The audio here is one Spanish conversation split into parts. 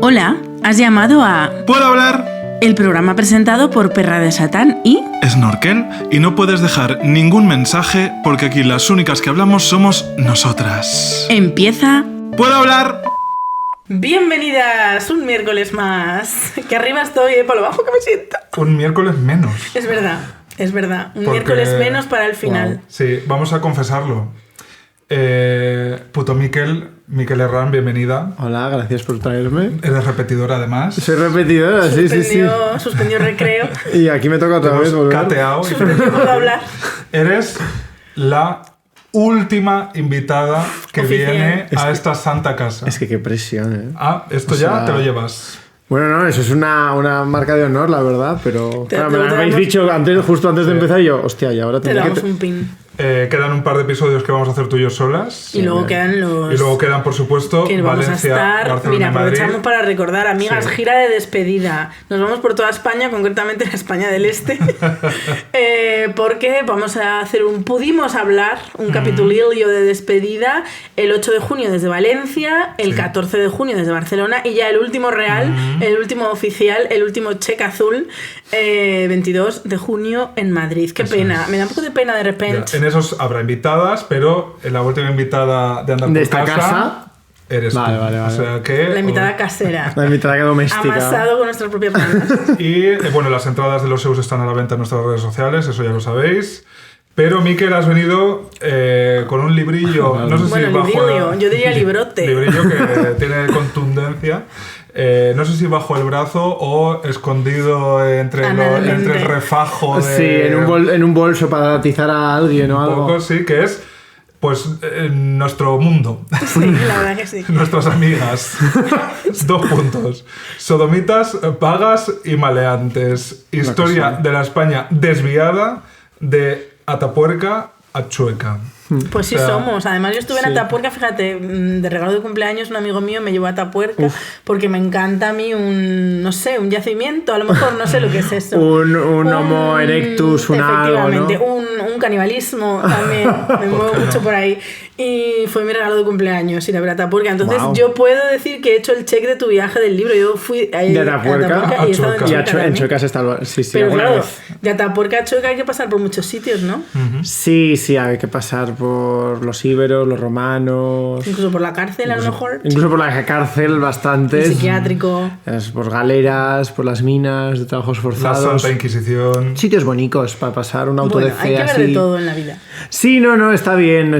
Hola, has llamado a... ¿Puedo hablar? El programa presentado por Perra de Satán y... Snorkel, y no puedes dejar ningún mensaje porque aquí las únicas que hablamos somos nosotras. Empieza... ¿Puedo hablar? Bienvenidas, un miércoles más. Que arriba estoy, por lo bajo que me siento. Un miércoles menos. Es verdad. Un Porque... miércoles menos para el final. Wow. Sí, vamos a confesarlo. Puto Miquel Herrán, bienvenida. Hola, gracias por traerme. Eres repetidora además. Soy repetidora, sí. Suspendió recreo. Y aquí me toca otra vez volver. Cateado. Suspendió puedo hablar. Eres la última invitada que Oficial. viene a esta santa casa. Es que qué presión, ¿eh? Ah, esto O ya sea, te lo llevas. Bueno, no, eso es una marca de honor, la verdad, pero... Te me lo habéis dicho justo antes de empezar y yo, hostia, y ahora Te tengo damos que... un pin. Quedan un par de episodios que vamos a hacer tú y yo solas. Y luego quedan los... Y luego quedan, por supuesto, que vamos Valencia, a estar... Barcelona Mira, y Madrid. aprovechamos para recordar, amigas, Sí. gira de despedida. Nos vamos por toda España, concretamente la España del Este. Porque vamos a hacer pudimos hablar un capitulillo de despedida el 8 de junio desde Valencia, el 14 de junio desde Barcelona y ya el último real, el último oficial, el último cheque azul, 22 de junio en Madrid. Qué Eso pena, es. me da un poco de pena de repente. Ya, en esos habrá invitadas, pero en la última invitada de Andar De por esta casa eres Vale, tú. vale. O sea que... La invitada casera. La invitada doméstica. Amasado con nuestras propias manos. Y bueno, las entradas de los shows están a la venta en nuestras redes sociales, eso ya lo sabéis. Pero Miquel, has venido con un librillo, no sé si Bueno, bajo librillo, yo diría librote. Librillo que tiene contundencia. No sé si bajo el brazo o escondido entre el refajo de... Sí, en un bolso para atizar a alguien o un algo. poco, sí, que es pues nuestro mundo. Sí, la verdad que sí. Nuestras amigas. 2 puntos. Sodomitas, vagas y maleantes. Historia de la España desviada de Atapuerca a Chueca. Pues sí O sea, somos. Además yo estuve en sí. Atapuerca, fíjate, de regalo de cumpleaños un amigo mío me llevó a Atapuerca porque me encanta a mí un yacimiento, a lo mejor no sé lo que es eso. Un Homo erectus, un algo, ¿no? efectivamente, un canibalismo también, me muevo mucho por ahí. Y fue mi regalo de cumpleaños ir a ver Atapuerca. Entonces Wow. yo puedo decir que he hecho el check de tu viaje del libro. Yo fui a De Atapuerca y he estado en a Chueca. Y Chueca en también. Chueca se está... Sí, Pero alguna claro, vez. de Atapuerca a Chueca hay que pasar por muchos sitios, ¿no? Sí, hay que pasar por los íberos, los romanos... Incluso por la cárcel, a lo mejor. Incluso por la cárcel, El bastantes. psiquiátrico. Por galeras, por las minas de trabajos La forzados. Santa Inquisición. Sitios bonitos para pasar un auto Bueno, de fe hay que ver así. de todo en la vida. Sí, no, está bien.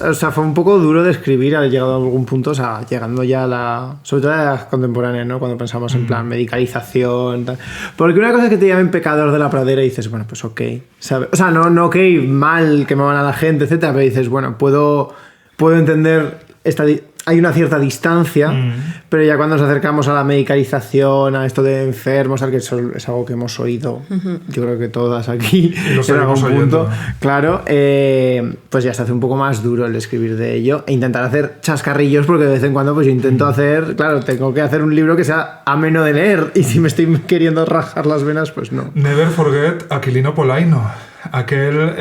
O sea, fue un poco duro de escribir, ha llegado a algún punto, o sea, llegando ya a sobre todo a la contemporánea, ¿no? Cuando pensamos en plan medicalización, tal. Porque una cosa es que te llamen pecador de la pradera y dices, bueno, pues ok, ¿sabes? O sea, no ok, mal que me van a la gente, etcétera, pero dices, bueno, puedo entender hay una cierta distancia, pero ya cuando nos acercamos a la medicalización, a esto de enfermos, que eso es algo que hemos oído, yo creo que todas aquí, Y lo seguimos oyendo. claro, pues ya se hace un poco más duro el escribir de ello e intentar hacer chascarrillos, porque de vez en cuando pues yo intento hacer, claro, tengo que hacer un libro que sea ameno de leer, y si me estoy queriendo rajar las venas, pues no. Never forget Aquilino Polaino, aquel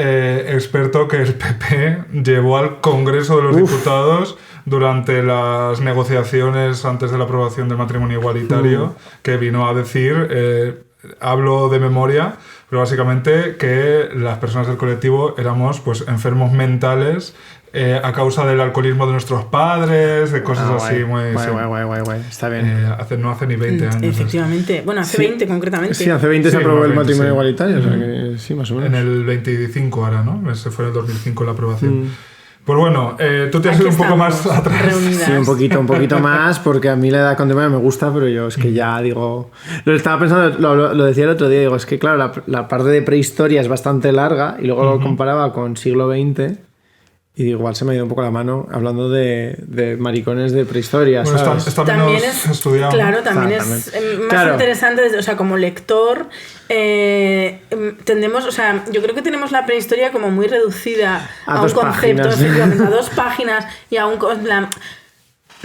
experto que el PP llevó al Congreso de los Diputados durante las negociaciones antes de la aprobación del matrimonio igualitario, que vino a decir, hablo de memoria, pero básicamente que las personas del colectivo éramos pues enfermos mentales a causa del alcoholismo de nuestros padres, de cosas así muy... Guay, está bien. No hace ni 20 años. Efectivamente. Bueno, hace Sí. 20 concretamente. Sí, hace 20 se Sí, aprobó más el 20, matrimonio sí. igualitario, o sea que sí, más o menos. En el 25 ahora, ¿no? Ese fue en el 2005 la aprobación. Pues bueno, tú te has ido un poco más atrás. Reunidas. Sí, un poquito más, porque a mí la edad contemporánea me gusta, pero yo es que ya digo... Lo estaba pensando, lo decía el otro día, digo, es que claro, la parte de prehistoria es bastante larga, y luego lo comparaba con siglo XX, y digo, igual se me ha ido un poco la mano hablando de maricones de prehistoria, Bueno, ¿sabes? está También menos es, estudiado. claro, también Exactamente. es más Claro. interesante, o sea, como lector, tendemos, o sea, yo creo que tenemos la prehistoria como muy reducida A a un dos concepto, páginas. efectivamente, a 2 páginas y a un...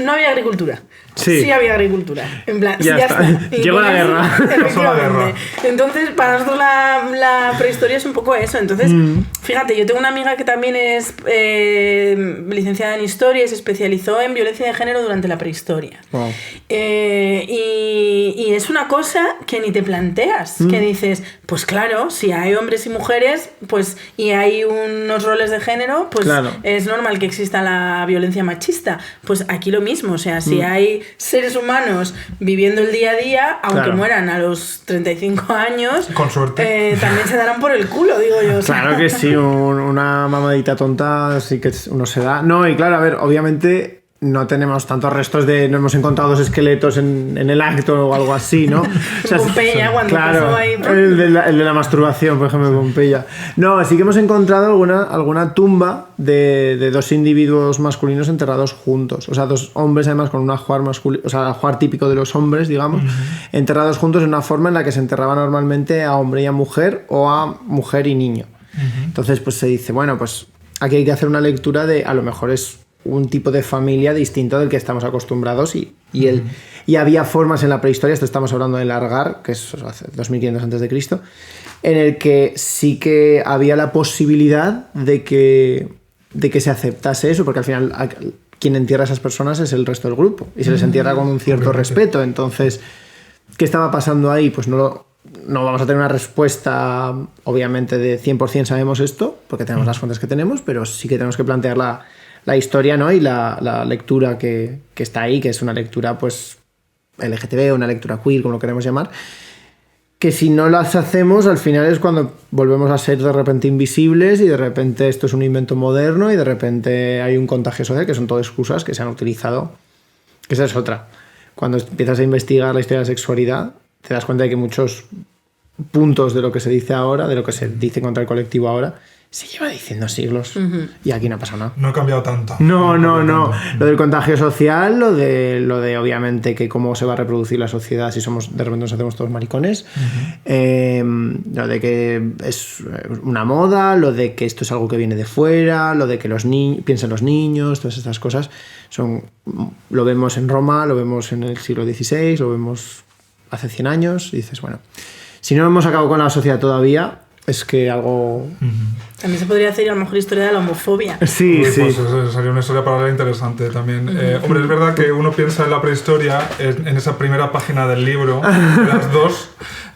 no había agricultura. Sí. Había agricultura. En plan, Ya está. Llegó la guerra. Pasó la guerra. Entonces, para nosotros la prehistoria es un poco eso. Entonces, fíjate, yo tengo una amiga que también es licenciada en historia y se especializó en violencia de género durante la prehistoria. Wow. Y es una cosa que ni te planteas, que dices, pues claro, si hay hombres y mujeres, pues y hay unos roles de género, pues claro, es normal que exista la violencia machista. Pues aquí lo mismo, o sea, si hay seres humanos viviendo el día a día, aunque claro, mueran a los 35 años, con suerte, también se darán por el culo, digo yo. O sea. Claro que sí, una mamadita tonta sí que uno se da. No, y claro, a ver, obviamente no tenemos tantos restos no hemos encontrado dos esqueletos en el acto o algo así, ¿no? O sea, Pompeya, cuando claro, pasó ahí. el de la masturbación, por ejemplo, en Pompeya. No, sí que hemos encontrado alguna tumba de dos individuos masculinos enterrados juntos. O sea, dos hombres además con un ajuar masculino, o sea, el ajuar típico de los hombres, digamos, enterrados juntos en una forma en la que se enterraba normalmente a hombre y a mujer o a mujer y niño. Entonces, pues se dice, bueno, pues aquí hay que hacer una lectura de, a lo mejor es un tipo de familia distinto del que estamos acostumbrados y había formas en la prehistoria, esto estamos hablando de Largar, que es hace 2500 a.C., en el que sí que había la posibilidad de que se aceptase eso, porque al final quien entierra a esas personas es el resto del grupo y se les entierra con un cierto respeto. Entonces, ¿qué estaba pasando ahí? Pues no vamos a tener una respuesta, obviamente, de 100% sabemos esto, porque tenemos las fuentes que tenemos, pero sí que tenemos que plantear la historia, ¿no? Y la lectura que está ahí, que es una lectura pues LGTB o una lectura queer, como lo queremos llamar, que si no las hacemos al final es cuando volvemos a ser de repente invisibles y de repente esto es un invento moderno y de repente hay un contagio social, que son todas excusas que se han utilizado, que esa es otra. Cuando empiezas a investigar la historia de la sexualidad te das cuenta de que muchos puntos de lo que se dice ahora, de lo que se dice contra el colectivo ahora, se lleva diciendo siglos y aquí no ha pasado nada. No ha cambiado tanto. No. Lo del contagio social, lo de obviamente que cómo se va a reproducir la sociedad si de repente nos hacemos todos maricones, lo de que es una moda, lo de que esto es algo que viene de fuera, lo de que piensen los niños, todas estas cosas lo vemos en Roma, lo vemos en el siglo XVI, lo vemos hace 100 años y dices, bueno, si no hemos acabado con la sociedad todavía, es que algo... También se podría hacer a lo mejor historia de la homofobia. Sí. Pues sería una historia paralela interesante también. Hombre, es verdad que uno piensa en la prehistoria en esa primera página del libro, las dos,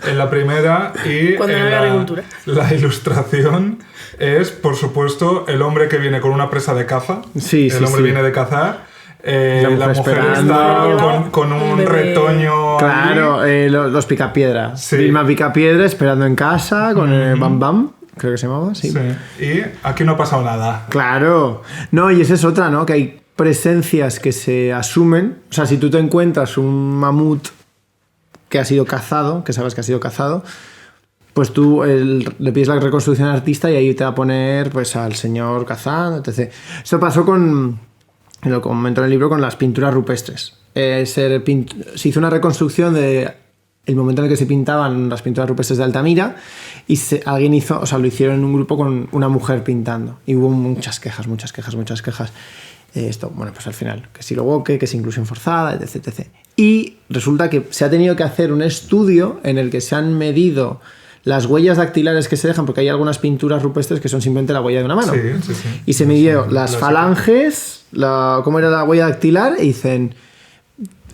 en la primera y cuando no había agricultura. La ilustración es, por supuesto, el hombre que viene con una presa de caza. El hombre viene de cazar. La mujer está con un retoño. Claro, los picapiedra. Sí. Vilma Picapiedra esperando en casa con el Bam Bam, creo que se llamaba, sí. Y aquí no ha pasado nada. Claro. No, y esa es otra, ¿no? Que hay presencias que se asumen. O sea, si tú te encuentras un mamut que ha sido cazado, que sabes que ha sido cazado, pues tú le pides la reconstrucción al artista y ahí te va a poner pues al señor cazando, etc. Esto pasó lo comento en el libro, con las pinturas rupestres. Se hizo una reconstrucción de el momento en el que se pintaban las pinturas rupestres de Altamira y lo hicieron en un grupo con una mujer pintando. Y hubo muchas quejas. Esto, bueno, pues al final, que si lo woke, que si inclusión forzada, etc. Y resulta que se ha tenido que hacer un estudio en el que se han medido las huellas dactilares que se dejan, porque hay algunas pinturas rupestres que son simplemente la huella de una mano. Sí. Y se midió las falanges, cómo era la huella dactilar, y dicen,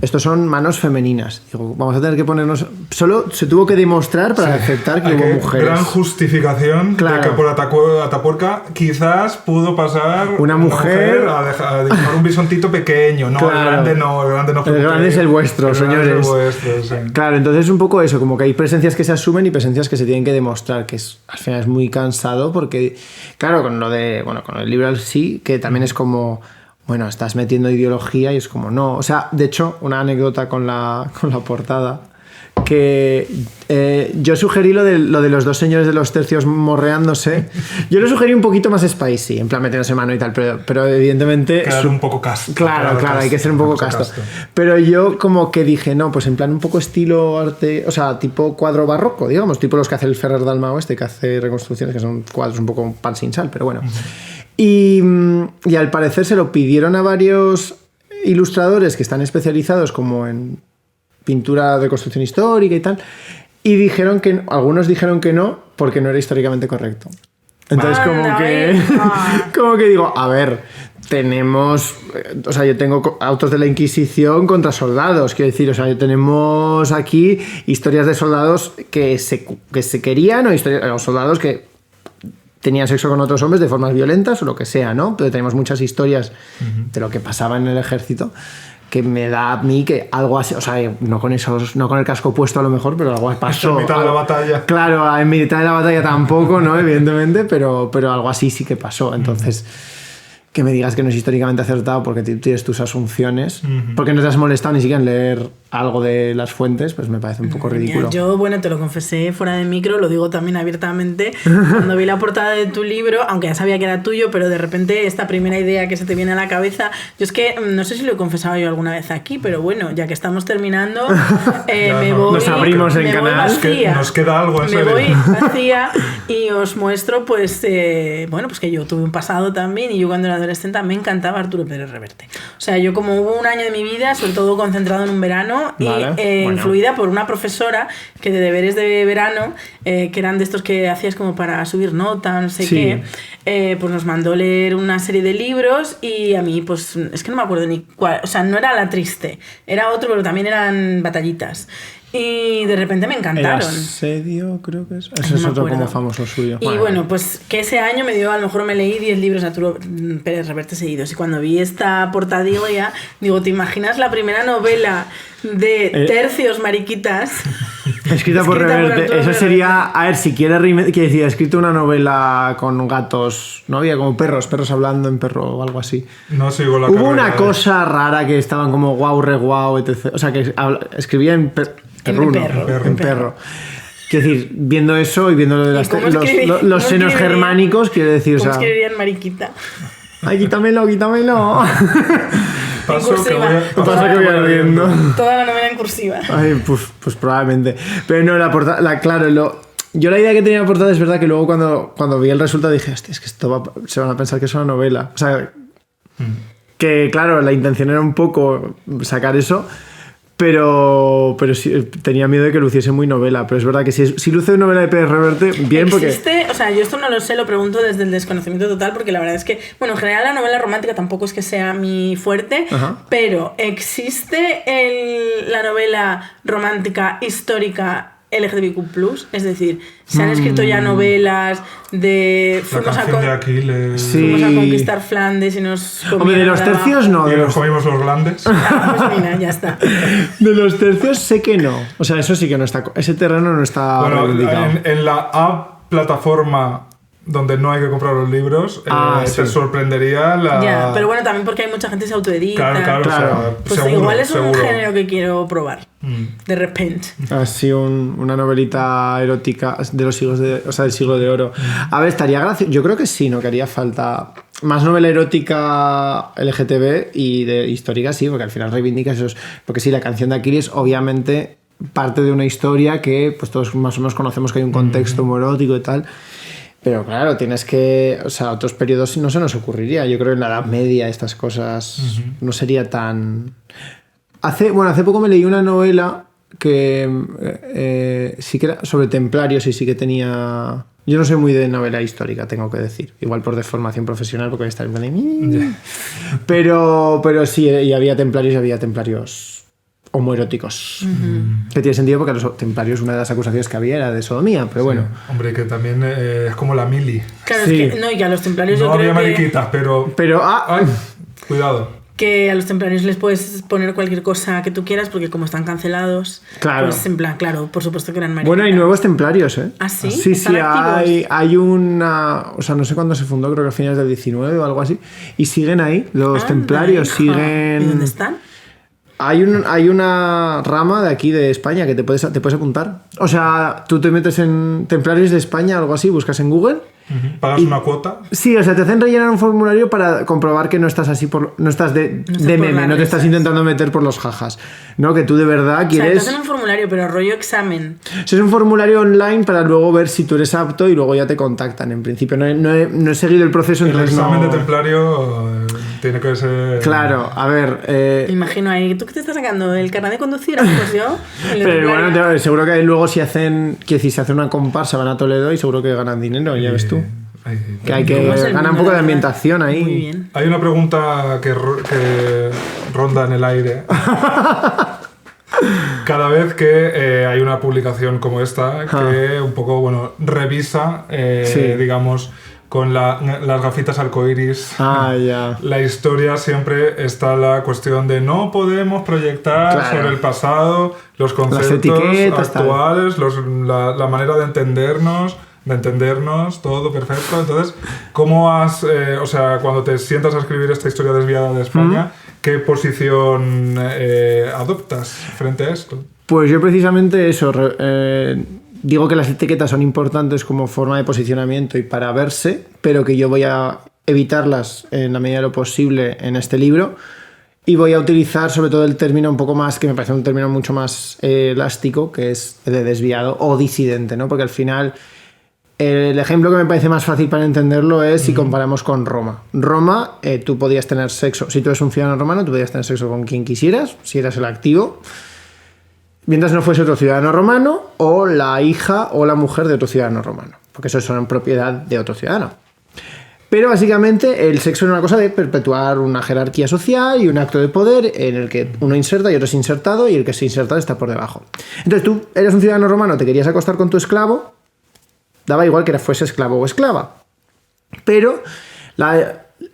estos son manos femeninas. Digo, vamos a tener que ponernos... Solo se tuvo que demostrar para aceptar que hubo mujeres. Gran justificación de que por Atapuerca quizás pudo pasar una mujer a dibujar un bisontito pequeño. No, claro. El grande no. El grande es el vuestro, señores. Es el vuestro, sí. Claro, entonces es un poco eso, como que hay presencias que se asumen y presencias que se tienen que demostrar, que al final es muy cansado porque, claro, con el libro sí, que también es como... Bueno, estás metiendo ideología y es como no. O sea, de hecho, una anécdota con la portada, que yo sugerí lo de los dos señores de los tercios morreándose. Yo lo sugerí un poquito más spicy, en plan metiéndose mano y tal, pero evidentemente... Quedar un poco casto. Claro, hay que ser un poco casto. Pero yo como que dije, no, pues en plan un poco estilo arte, o sea, tipo cuadro barroco, digamos, tipo los que hace el Ferrer Dalmau que hace reconstrucciones, que son cuadros un poco pan sin sal, pero bueno. Y al parecer se lo pidieron a varios ilustradores que están especializados como en pintura de construcción histórica y tal, y algunos dijeron que no, porque no era históricamente correcto. Entonces como que digo, a ver, tenemos, o sea, yo tengo autos de la Inquisición contra soldados, quiero decir, o sea, tenemos aquí historias de soldados que se querían o soldados que tenían sexo con otros hombres de formas violentas o lo que sea, ¿no? Pero tenemos muchas historias de lo que pasaba en el ejército que me da a mí que algo así, o sea, no con el casco puesto a lo mejor, pero algo pasó. En mitad de la batalla. Claro, en mitad de la batalla tampoco, ¿no? Evidentemente, pero algo así sí que pasó. Entonces, que me digas que no es históricamente acertado porque tienes tus asunciones, porque no te has molestado ni siquiera en leer algo de las fuentes, pues me parece un poco ridículo. Yo, bueno, te lo confesé fuera de micro, lo digo también abiertamente, cuando vi la portada de tu libro, aunque ya sabía que era tuyo, pero de repente esta primera idea que se te viene a la cabeza, yo es que no sé si lo he confesado yo alguna vez aquí, pero bueno, ya que estamos terminando, me voy... Nos abrimos en canal. Es que nos queda algo, en serio. Me voy vacía y os muestro, pues, bueno, pues que yo tuve un pasado también y yo cuando era adolescente me encantaba Arturo Pérez Reverte. O sea, yo como hubo un año de mi vida, sobre todo concentrado en un verano, y influida por una profesora que de deberes de verano, que eran de estos que hacías como para subir nota, no sé qué, pues nos mandó leer una serie de libros y a mí, pues, es que no me acuerdo ni cuál, o sea, no era La Triste, era otro, pero también eran batallitas. Y de repente me encantaron. El asedio, creo que es. Ese es otro como famoso suyo. Y bueno, pues que ese año a lo mejor me leí 10 libros de Arturo Pérez Reverte seguidos. Y cuando vi esta portadilla, digo, ¿te imaginas la primera novela de tercios mariquitas? Escrita por Reverte. Eso sería, a ver, si quiere que decía, escrito una novela con gatos, ¿no? Había como perros hablando en perro o algo así. No sigo la Hubo carrera, una cosa rara que estaban como guau, re guau, etc. O sea, que escribía en perro. Quiero decir, viendo eso y viendo lo de los senos germánicos, quiero decir, ¿cómo escribirían mariquita? Ay, quítamelo. Paso que voy ardiendo. Toda la novela en cursiva. Ay, pues probablemente. Pero no, la portada, claro, yo la idea que tenía de la portada es verdad que luego cuando vi el resultado dije, hostia, es que se van a pensar que es una novela. O sea, que claro, la intención era un poco sacar eso, pero sí, tenía miedo de que luciese muy novela. Pero es verdad que si luce novela de Pérez Reverte, bien, porque... ¿Existe? O sea, yo esto no lo sé, lo pregunto desde el desconocimiento total, porque la verdad es que, bueno, en general la novela romántica tampoco es que sea mi fuerte, pero ¿existe la novela romántica histórica LGTBIQ+, es decir, se han escrito ya novelas de fuimos a conquistar Flandes y nos comíamos. Hombre, de los tercios no. Y nos comimos los glandes. Pues mira, ya está. De los tercios sé que no. O sea, eso sí que no está. Ese terreno no está reivindicado. En la plataforma donde no hay que comprar los libros, te sorprendería la... Ya, pero bueno, también porque hay mucha gente que se autoedita. Claro. O sea, pues seguro, igual es un género que quiero probar. De repente. Así una novelita erótica de los siglos del siglo de oro. A ver, estaría gracioso. Yo creo que sí, ¿no? Que haría falta más novela erótica LGTB y de histórica, sí, porque al final reivindicas esos... Porque sí, la canción de Aquiles, obviamente, parte de una historia que pues todos más o menos conocemos que hay un contexto homoerótico y tal. Pero claro, tienes que... O sea, otros periodos no se nos ocurriría. Yo creo que en la Edad Media estas cosas no sería tan... Hace poco me leí una novela que sí que era sobre templarios y sí que tenía... Yo no soy muy de novela histórica, tengo que decir. Igual por deformación profesional, porque voy a estar en plan... Pero sí, y había templarios homoeróticos. Que tiene sentido porque los templarios, una de las acusaciones que había era de sodomía, pero bueno. Hombre, que también es como la mili. Claro, sí. Es que, no, y que a los templarios no yo había creo mariquitas, pero... Ay, cuidado. Que a los templarios les puedes poner cualquier cosa que tú quieras porque como están cancelados, claro. Pues en plan, claro, por supuesto que eran mariquitas. Bueno, hay nuevos templarios, ¿eh? ¿Ah, sí? Sí, hay una... O sea, no sé cuándo se fundó, creo que a finales del 19 o algo así. Y siguen ahí, los templarios siguen... ¿Y dónde están? Hay una rama de aquí de España que te puedes apuntar. O sea, tú te metes en Templarios de España, algo así, buscas en Google. ¿Pagas una cuota? Sí, o sea, te hacen rellenar un formulario para comprobar que no estás así no estás de meme, no te estás intentando meter por los jajas. No, que tú de verdad quieres... O sea, te hacen un formulario, pero rollo examen. Es un formulario online para luego ver si tú eres apto y luego ya te contactan. En principio no he seguido el proceso. El examen de templario... tiene que ser... Claro, a ver... Me imagino ahí, ¿tú qué te estás sacando? ¿El carnet de conducir? Pues yo. Pero bueno, seguro que luego si hacen una comparsa van a Toledo y seguro que ganan dinero, ya ves tú. Que hay que ganar un poco de ambientación ahí. Muy bien. Hay una pregunta que ronda en el aire. Cada vez que hay una publicación como esta que un poco, bueno, revisa, digamos, con las gafitas arcoiris, la historia, siempre está la cuestión de no podemos proyectar sobre el pasado los conceptos actuales, la manera de entendernos, todo perfecto. Entonces, ¿cómo has, o sea, cuando te sientas a escribir esta historia desviada de España, qué posición adoptas frente a esto? Pues yo precisamente eso, digo que las etiquetas son importantes como forma de posicionamiento y para verse, pero que yo voy a evitarlas en la medida de lo posible en este libro y voy a utilizar sobre todo el término un poco más, que me parece un término mucho más elástico, que es de desviado o disidente, ¿no? Porque al final el ejemplo que me parece más fácil para entenderlo es si comparamos con Roma. Roma, tú podías tener sexo, si tú eres un ciudadano romano, tú podías tener sexo con quien quisieras, si eras el activo, mientras no fuese otro ciudadano romano o la hija o la mujer de otro ciudadano romano, porque eso son propiedad de otro ciudadano. Pero básicamente el sexo era una cosa de perpetuar una jerarquía social y un acto de poder en el que uno inserta y otro es insertado y el que es insertado está por debajo. Entonces tú eres un ciudadano romano, te querías acostar con tu esclavo, daba igual que fuese esclavo o esclava. Pero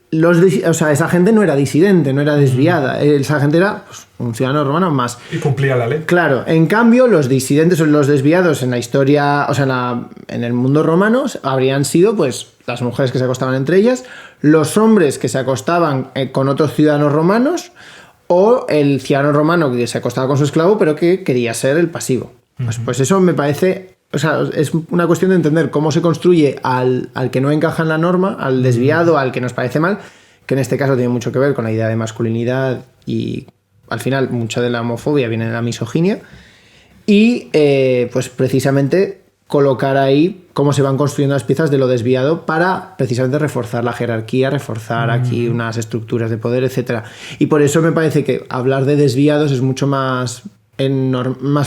esa gente no era disidente, no era desviada. Esa gente era pues, un ciudadano romano más. Y cumplía la ley. Claro, en cambio, los disidentes o los desviados en la historia, o sea, en el mundo romano, habrían sido pues las mujeres que se acostaban entre ellas, los hombres que se acostaban con otros ciudadanos romanos, o el ciudadano romano que se acostaba con su esclavo, pero que quería ser el pasivo. Pues eso me parece. O sea, es una cuestión de entender cómo se construye al que no encaja en la norma, al desviado, al que nos parece mal, que en este caso tiene mucho que ver con la idea de masculinidad y al final mucha de la homofobia viene de la misoginia. Y pues precisamente colocar ahí cómo se van construyendo las piezas de lo desviado para precisamente reforzar la jerarquía, reforzar aquí unas estructuras de poder, etc. Y por eso me parece que hablar de desviados es mucho más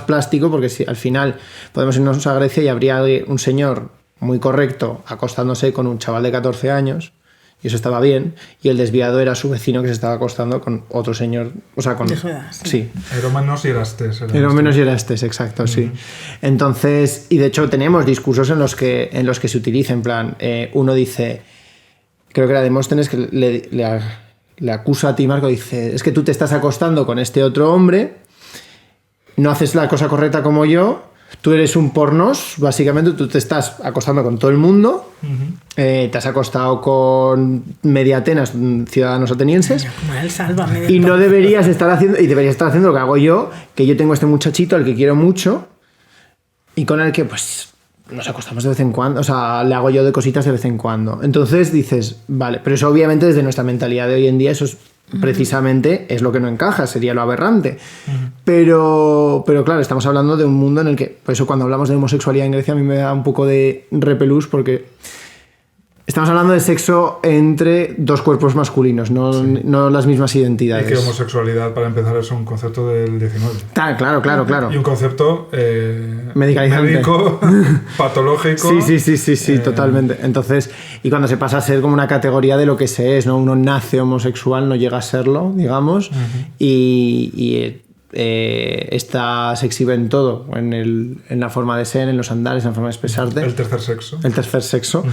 plástico, porque si al final podemos irnos a Grecia y habría un señor muy correcto acostándose con un chaval de 14 años y eso estaba bien, y el desviado era su vecino que se estaba acostando con otro señor, o sea, con... De su edad, sí. Herómenos y Erastes. Herómenos y Erastes, exacto, sí. Entonces, y de hecho tenemos discursos en los que se utiliza, en plan, uno dice, creo que era Demóstenes que le acusa a Timarco, dice, es que tú te estás acostando con este otro hombre, no haces la cosa correcta como yo, tú eres un pornos, básicamente tú te estás acostando con todo el mundo, te has acostado con media Atenas, ciudadanos atenienses, y no deberías estar haciendo, y deberías estar haciendo lo que hago yo, que yo tengo este muchachito al que quiero mucho y con el que pues nos acostamos de vez en cuando, o sea, le hago yo de cositas de vez en cuando. Entonces dices, vale, pero eso obviamente desde nuestra mentalidad de hoy en día eso es precisamente es lo que no encaja, sería lo aberrante. Pero claro, estamos hablando de un mundo en el que, por eso cuando hablamos de homosexualidad en Grecia a mí me da un poco de repelús, porque estamos hablando de sexo entre dos cuerpos masculinos, no las mismas identidades. Y que homosexualidad, para empezar, es un concepto del 19. Claro. Y un concepto médico, patológico. Sí, totalmente. Entonces, y cuando se pasa a ser como una categoría de lo que se es, ¿no? Uno nace homosexual, no llega a serlo, digamos, esta se exhibe en todo, en la forma de ser, en los andares, en la forma de expresarte. El tercer sexo.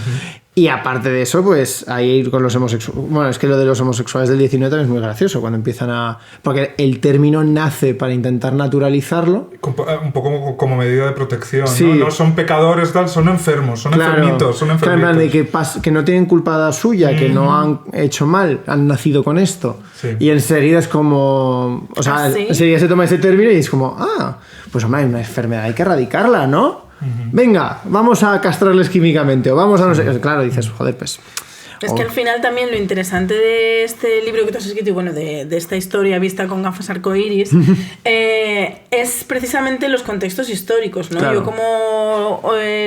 Y aparte de eso, pues ahí ir con los homosexuales. Bueno, es que lo de los homosexuales del 19 también es muy gracioso, cuando empiezan a... Porque el término nace para intentar naturalizarlo. Un poco como medida de protección, sí. ¿no? No son pecadores, tal, son enfermos, son enfermitos. Claro, de que no tienen culpa suya, que no han hecho mal, han nacido con esto. Sí. Y enseguida es como... O sea, enseguida se toma ese término y es como, pues hombre, hay una enfermedad, hay que erradicarla, ¿no? Venga, vamos a castrarles químicamente o vamos a no sé. Claro, dices, joder, pues. Es que al final también lo interesante de este libro que tú has escrito y bueno, de esta historia vista con gafas arcoíris, es es precisamente los contextos históricos, ¿no? Claro. Yo como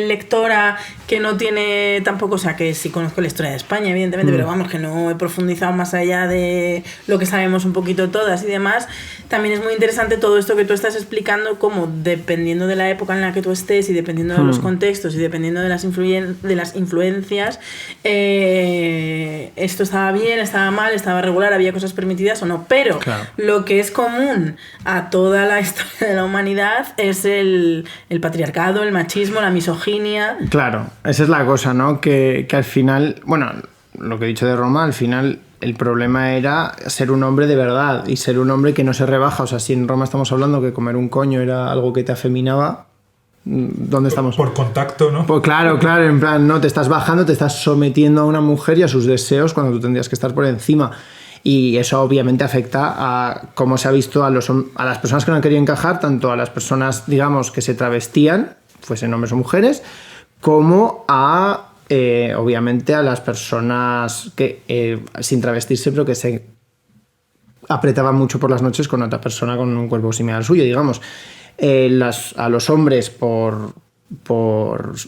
lectora que no tiene tampoco, o sea, que sí conozco la historia de España, evidentemente, pero vamos, que no he profundizado más allá de lo que sabemos un poquito todas y demás, también es muy interesante todo esto que tú estás explicando, como dependiendo de la época en la que tú estés y dependiendo de los contextos y dependiendo de las influencias, esto estaba bien, estaba mal, estaba regular, había cosas permitidas o no, pero Claro. lo que es común a toda la historia de la humanidad es el patriarcado, el machismo, la misoginia. Claro, esa es la cosa, ¿no? Que al final, bueno, lo que he dicho de Roma, al final el problema era ser un hombre de verdad y ser un hombre que no se rebaja. O sea, si en Roma estamos hablando que comer un coño era algo que te afeminaba, ¿dónde estamos? Por contacto, ¿no? Pues claro, en plan, no, te estás bajando, te estás sometiendo a una mujer y a sus deseos cuando tú tendrías que estar por encima. Y eso obviamente afecta a cómo se ha visto a las personas que no han querido encajar, tanto a las personas, digamos, que se travestían, fuesen hombres o mujeres, como a, obviamente, a las personas que, sin travestirse, pero que se apretaban mucho por las noches con otra persona con un cuerpo similar al suyo, digamos. A los hombres por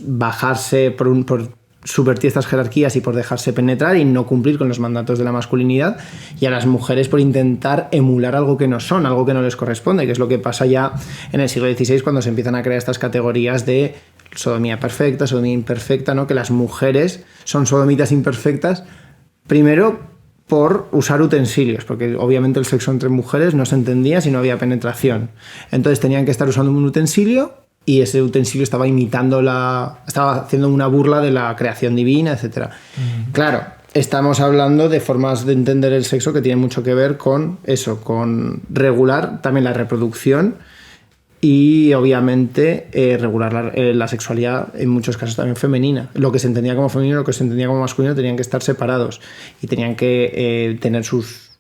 bajarse, por subvertir estas jerarquías y por dejarse penetrar y no cumplir con los mandatos de la masculinidad, y a las mujeres por intentar emular algo que no son, algo que no les corresponde, que es lo que pasa ya en el siglo XVI cuando se empiezan a crear estas categorías de sodomía perfecta, sodomía imperfecta, ¿no? Que las mujeres son sodomitas imperfectas, primero por usar utensilios, porque obviamente el sexo entre mujeres no se entendía si no había penetración. Entonces tenían que estar usando un utensilio y ese utensilio estaba estaba haciendo una burla de la creación divina, etc. Claro, estamos hablando de formas de entender el sexo que tienen mucho que ver con eso, con regular también la reproducción y obviamente regular la sexualidad, en muchos casos también femenina. Lo que se entendía como femenino y lo que se entendía como masculino tenían que estar separados y tenían que tener sus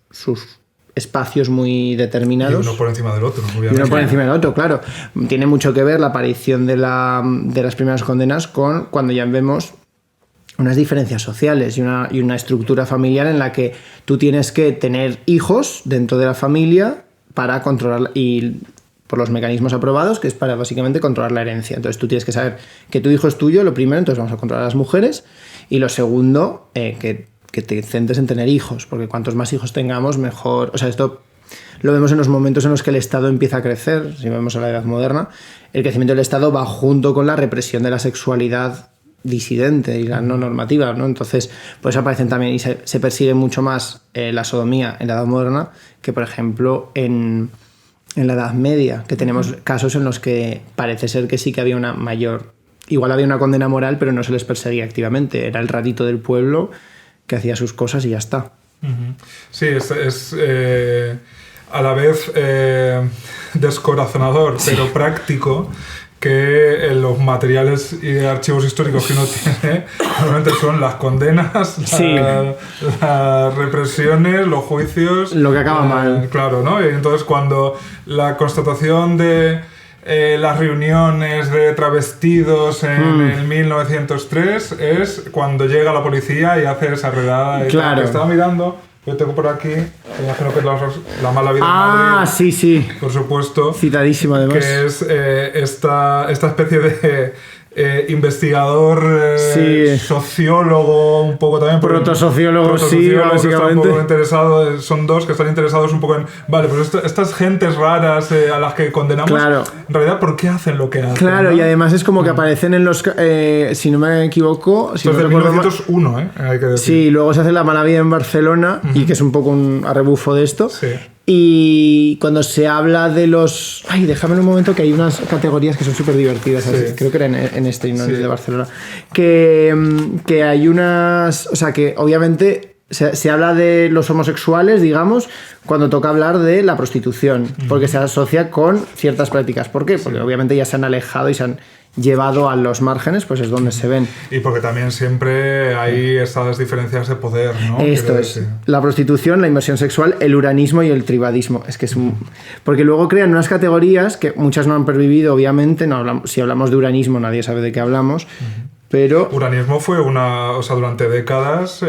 espacios muy determinados. Y uno por encima del otro, obviamente. Y uno por encima del otro, claro. Tiene mucho que ver la aparición de las primeras condenas con cuando ya vemos unas diferencias sociales y una estructura familiar en la que tú tienes que tener hijos dentro de la familia para controlar, y por los mecanismos aprobados, que es para básicamente controlar la herencia. Entonces tú tienes que saber que tu hijo es tuyo, lo primero, entonces vamos a controlar a las mujeres, y lo segundo, que te centres en tener hijos, porque cuantos más hijos tengamos, mejor. O sea, esto lo vemos en los momentos en los que el Estado empieza a crecer. Si vemos a la Edad Moderna, el crecimiento del Estado va junto con la represión de la sexualidad disidente y la no normativa, ¿no? Entonces, pues aparecen también y se persigue mucho más la sodomía en la Edad Moderna que, por ejemplo, en la Edad Media, que tenemos casos en los que parece ser que sí que había una mayor... Igual había una condena moral, pero no se les perseguía activamente. Era el ratito del pueblo que hacía sus cosas y ya está. Sí, es a la vez descorazonador, pero práctico, que los materiales y archivos históricos que uno tiene normalmente son las condenas, Sí. las represiones, los juicios. Lo que acaba mal. Claro, ¿no? Y entonces cuando la constatación de las reuniones de travestidos en el 1903 es cuando llega la policía y hace esa redada. Claro. Estaba mirando, yo tengo por aquí, imagino que es la mala vida en Ah, Madrid, sí. por supuesto, Citadísimo, además. que es esta especie de investigador, Sí. sociólogo, un poco también. Protosociólogo, sí, que está un básicamente. poco interesado, son dos que están interesados un poco en. Vale, pues estas gentes raras a las que condenamos, Claro. en realidad, ¿por qué hacen lo que hacen? Claro, ¿no? y además es como que aparecen en los... si no me equivoco... Si Esto es no de recuerdo mal- 1901, hay que decir. Sí, luego se hace la mala vida en Barcelona, y que es un poco un arrebufo de esto. Sí. Y cuando se habla de los... Ay, déjame un momento, que hay unas categorías que son súper divertidas. Sí. Creo que era en este y no en Sí. el de Barcelona. Que hay unas... O sea, que obviamente se habla de los homosexuales, digamos, cuando toca hablar de la prostitución, porque se asocia con ciertas prácticas. ¿Por qué? Porque obviamente ya se han alejado y se han llevado a los márgenes, pues es donde se ven. Y porque también siempre hay estas diferencias de poder, ¿no? Esto Quiero es decir. la prostitución, la inversión sexual, el uranismo y el tribadismo. Es que es un... Porque luego crean unas categorías que muchas no han pervivido, obviamente. No hablamos... Si hablamos de uranismo, nadie sabe de qué hablamos. Pero... Uranismo fue durante décadas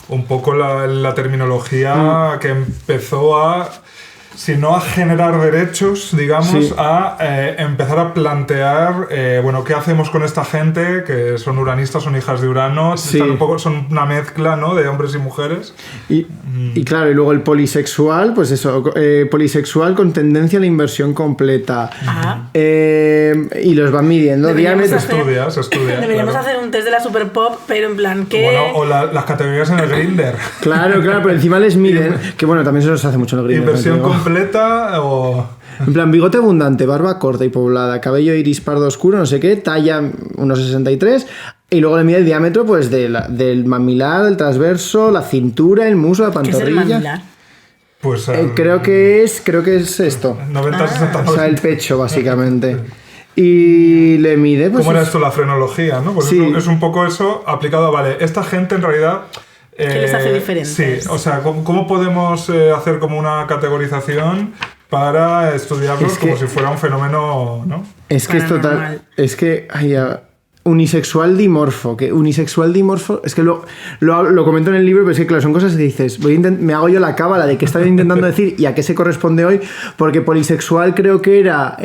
un poco la terminología que empezó a sino a generar derechos, digamos, Sí. a empezar a plantear, bueno, ¿qué hacemos con esta gente que son uranistas, son hijas de Urano? Sí. Están un poco, son una mezcla, ¿no?, de hombres y mujeres. Y claro, y luego el polisexual, pues eso, polisexual con tendencia a la inversión completa. Ah. Y los van midiendo. Deberíamos Diámetro. Se estudia. Deberíamos claro. hacer un test de la Super Pop, pero en plan, ¿qué? Bueno, o las categorías en el Grindr. Claro, pero encima les miden. Que bueno, también se nos hace mucho en el Grindr. Inversión ¿no? Te digo. completa o... En plan, bigote abundante, barba corta y poblada, cabello iris pardo oscuro, no sé qué, talla 1,63. Y luego le mide el diámetro pues del mamilar, del transverso, la cintura, el muslo, la ¿Qué es el pantorrilla. mamilar? Pues Creo que es esto. 90, 60, O sea, el pecho, básicamente. Y le mide, pues. ¿Cómo era esto la frenología, no? Pues Sí. es un poco eso aplicado a, vale, esta gente en realidad... ¿Qué les hace diferentes? Sí, o sea, ¿cómo podemos hacer como una categorización para estudiarlos Es que- como si fuera un fenómeno, ¿no? Es que es total. Paranormal. Es que. Ay, ya. Unisexual dimorfo. Que unisexual dimorfo. Es que lo comento en el libro, pero es que, claro, son cosas que dices. Me hago yo la cábala de qué estaba intentando decir y a qué se corresponde hoy. Porque polisexual creo que era.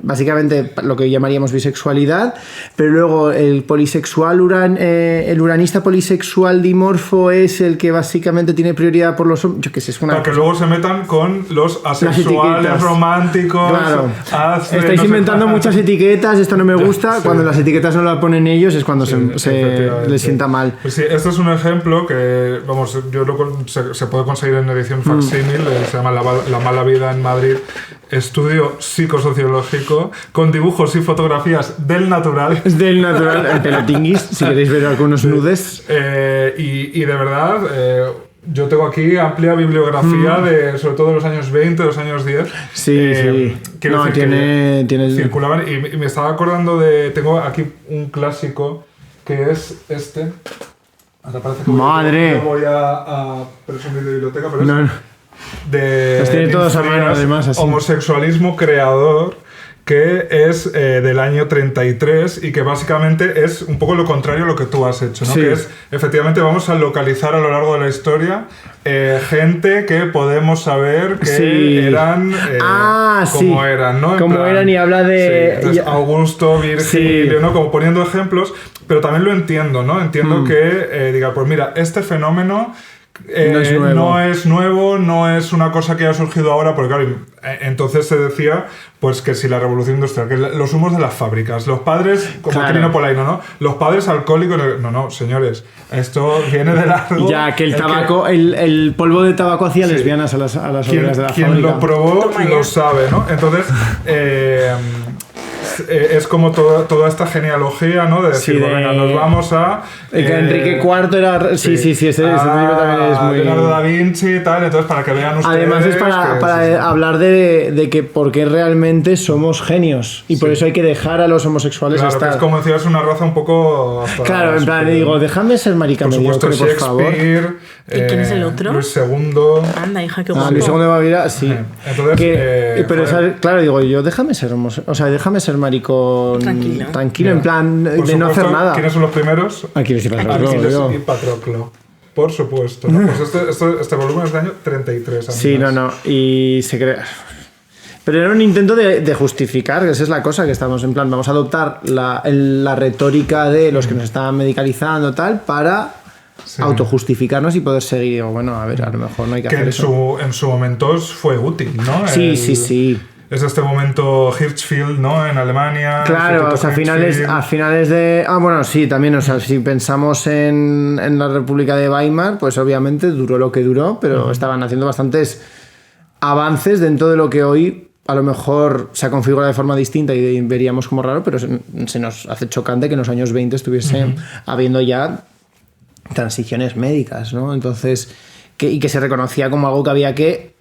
Básicamente lo que llamaríamos bisexualidad, pero luego el polisexual, el uranista polisexual dimorfo es el que básicamente tiene prioridad por los hombres. Yo qué sé, es una. Para que luego se metan con los asexuales etiquetas. románticos. Claro. hace Estáis no sé inventando cuál. muchas etiquetas, esto no me gusta. Sí. Cuando las etiquetas no las ponen ellos es cuando se Efectivamente. les sienta mal. Pues sí, este es un ejemplo que, vamos, se puede conseguir en edición facsímil, se llama La mala vida en Madrid, estudio psicosociológico, con dibujos y fotografías del natural. Es del natural, el pelotinguis, si queréis ver algunos nudes. Y de verdad, yo tengo aquí amplia bibliografía de, sobre todo de los años 20, de los años 10. Sí. Quiero No, decir que tiene. circulaban y me estaba acordando de... Tengo aquí un clásico que es este. Ahora parece que ¡Madre! yo voy a presumir de biblioteca, pero No, es de Los tiene todos a Frías, mano, además, así. Homosexualismo creador, que es del año 33 y que básicamente es un poco lo contrario a lo que tú has hecho, ¿no? Sí. Que es, efectivamente, vamos a localizar a lo largo de la historia gente que podemos saber que Sí. eran como sí. eran, ¿no? En Como plan, eran y habla de. sí, entonces, Augusto, Virgilio, Sí. ¿no? Como poniendo ejemplos, pero también lo entiendo, ¿no? Entiendo que diga, pues mira, este fenómeno no es nuevo, no es una cosa que haya surgido ahora, porque claro, entonces se decía pues que si la revolución industrial, que los humos de las fábricas, los padres, como Claro. Quirino Polaino, ¿no? Los padres alcohólicos, no, señores, esto viene de largo. Ya, que el tabaco, el polvo de tabaco hacía lesbianas a las obreras de la quien fábrica. lo probó Toma ya. lo sabe, ¿no? Entonces, es como toda esta genealogía, ¿no? De decir, Sí, bueno, venga, nos vamos a... Que Enrique IV era. Sí, ese libro también es muy. Leonardo da Vinci y tal, entonces para que vean ustedes... Además es para hablar de que por qué realmente somos genios y por eso hay que dejar a los homosexuales Claro, que estar. es como decir, es una raza un poco... hasta Claro, en plan, superior. digo, déjame ser marica Por supuesto, mediocre, por favor. Shakespeare... ¿Y quién es el otro? Luis II... Anda, hija, qué Ah, guapo. Luis II de Baviera, sí. Entonces, Pero joder. claro, digo, yo déjame ser déjame ser maricón Tranquilo. en plan Por de no hacer supuesto, nada. ¿quiénes son los primeros? Aquiles y Patroclo, Aquiles digo. y Patroclo. Por supuesto. ¿no? Pues este volumen es del año 33. Sí, amigas. no. Y se crea. Pero era un intento de justificar, que esa es la cosa, que estamos en plan, vamos a adoptar la retórica de los que nos estaban medicalizando tal para autojustificarnos y poder seguir. O bueno, a ver, a lo mejor no hay que Que hacer eso. en su momento fue útil, ¿no? Sí. Es este momento Hirschfeld, ¿no? En Alemania. Claro, o sea, a finales de... Ah, bueno, sí, también, o sea, si pensamos en la República de Weimar, pues obviamente duró lo que duró, pero estaban haciendo bastantes avances dentro de lo que hoy a lo mejor se ha configurado de forma distinta y veríamos como raro, pero se nos hace chocante que en los años 20 estuviese habiendo ya transiciones médicas, ¿no? Entonces, y que se reconocía como algo que había que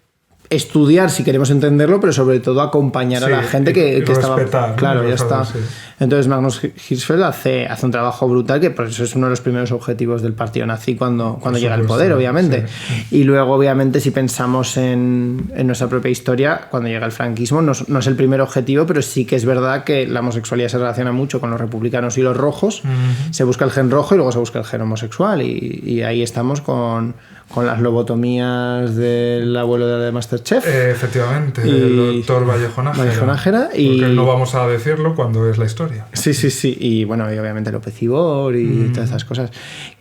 estudiar si queremos entenderlo, pero sobre todo acompañar a la gente que estaba... respetar, Claro, ¿no? ya está. Sí. Entonces Magnus Hirschfeld hace un trabajo brutal, que por eso es uno de los primeros objetivos del partido nazi cuando llega al poder, obviamente. Sí. Y luego, obviamente, si pensamos en nuestra propia historia, cuando llega el franquismo, no es el primer objetivo, pero sí que es verdad que la homosexualidad se relaciona mucho con los republicanos y los rojos. Se busca el gen rojo y luego se busca el gen homosexual. Y ahí estamos con con las lobotomías del abuelo de Masterchef. Efectivamente, el doctor Vallejo Nájera. Y porque no vamos a decirlo cuando es la historia. Sí. Y bueno, y obviamente López Ibor y todas esas cosas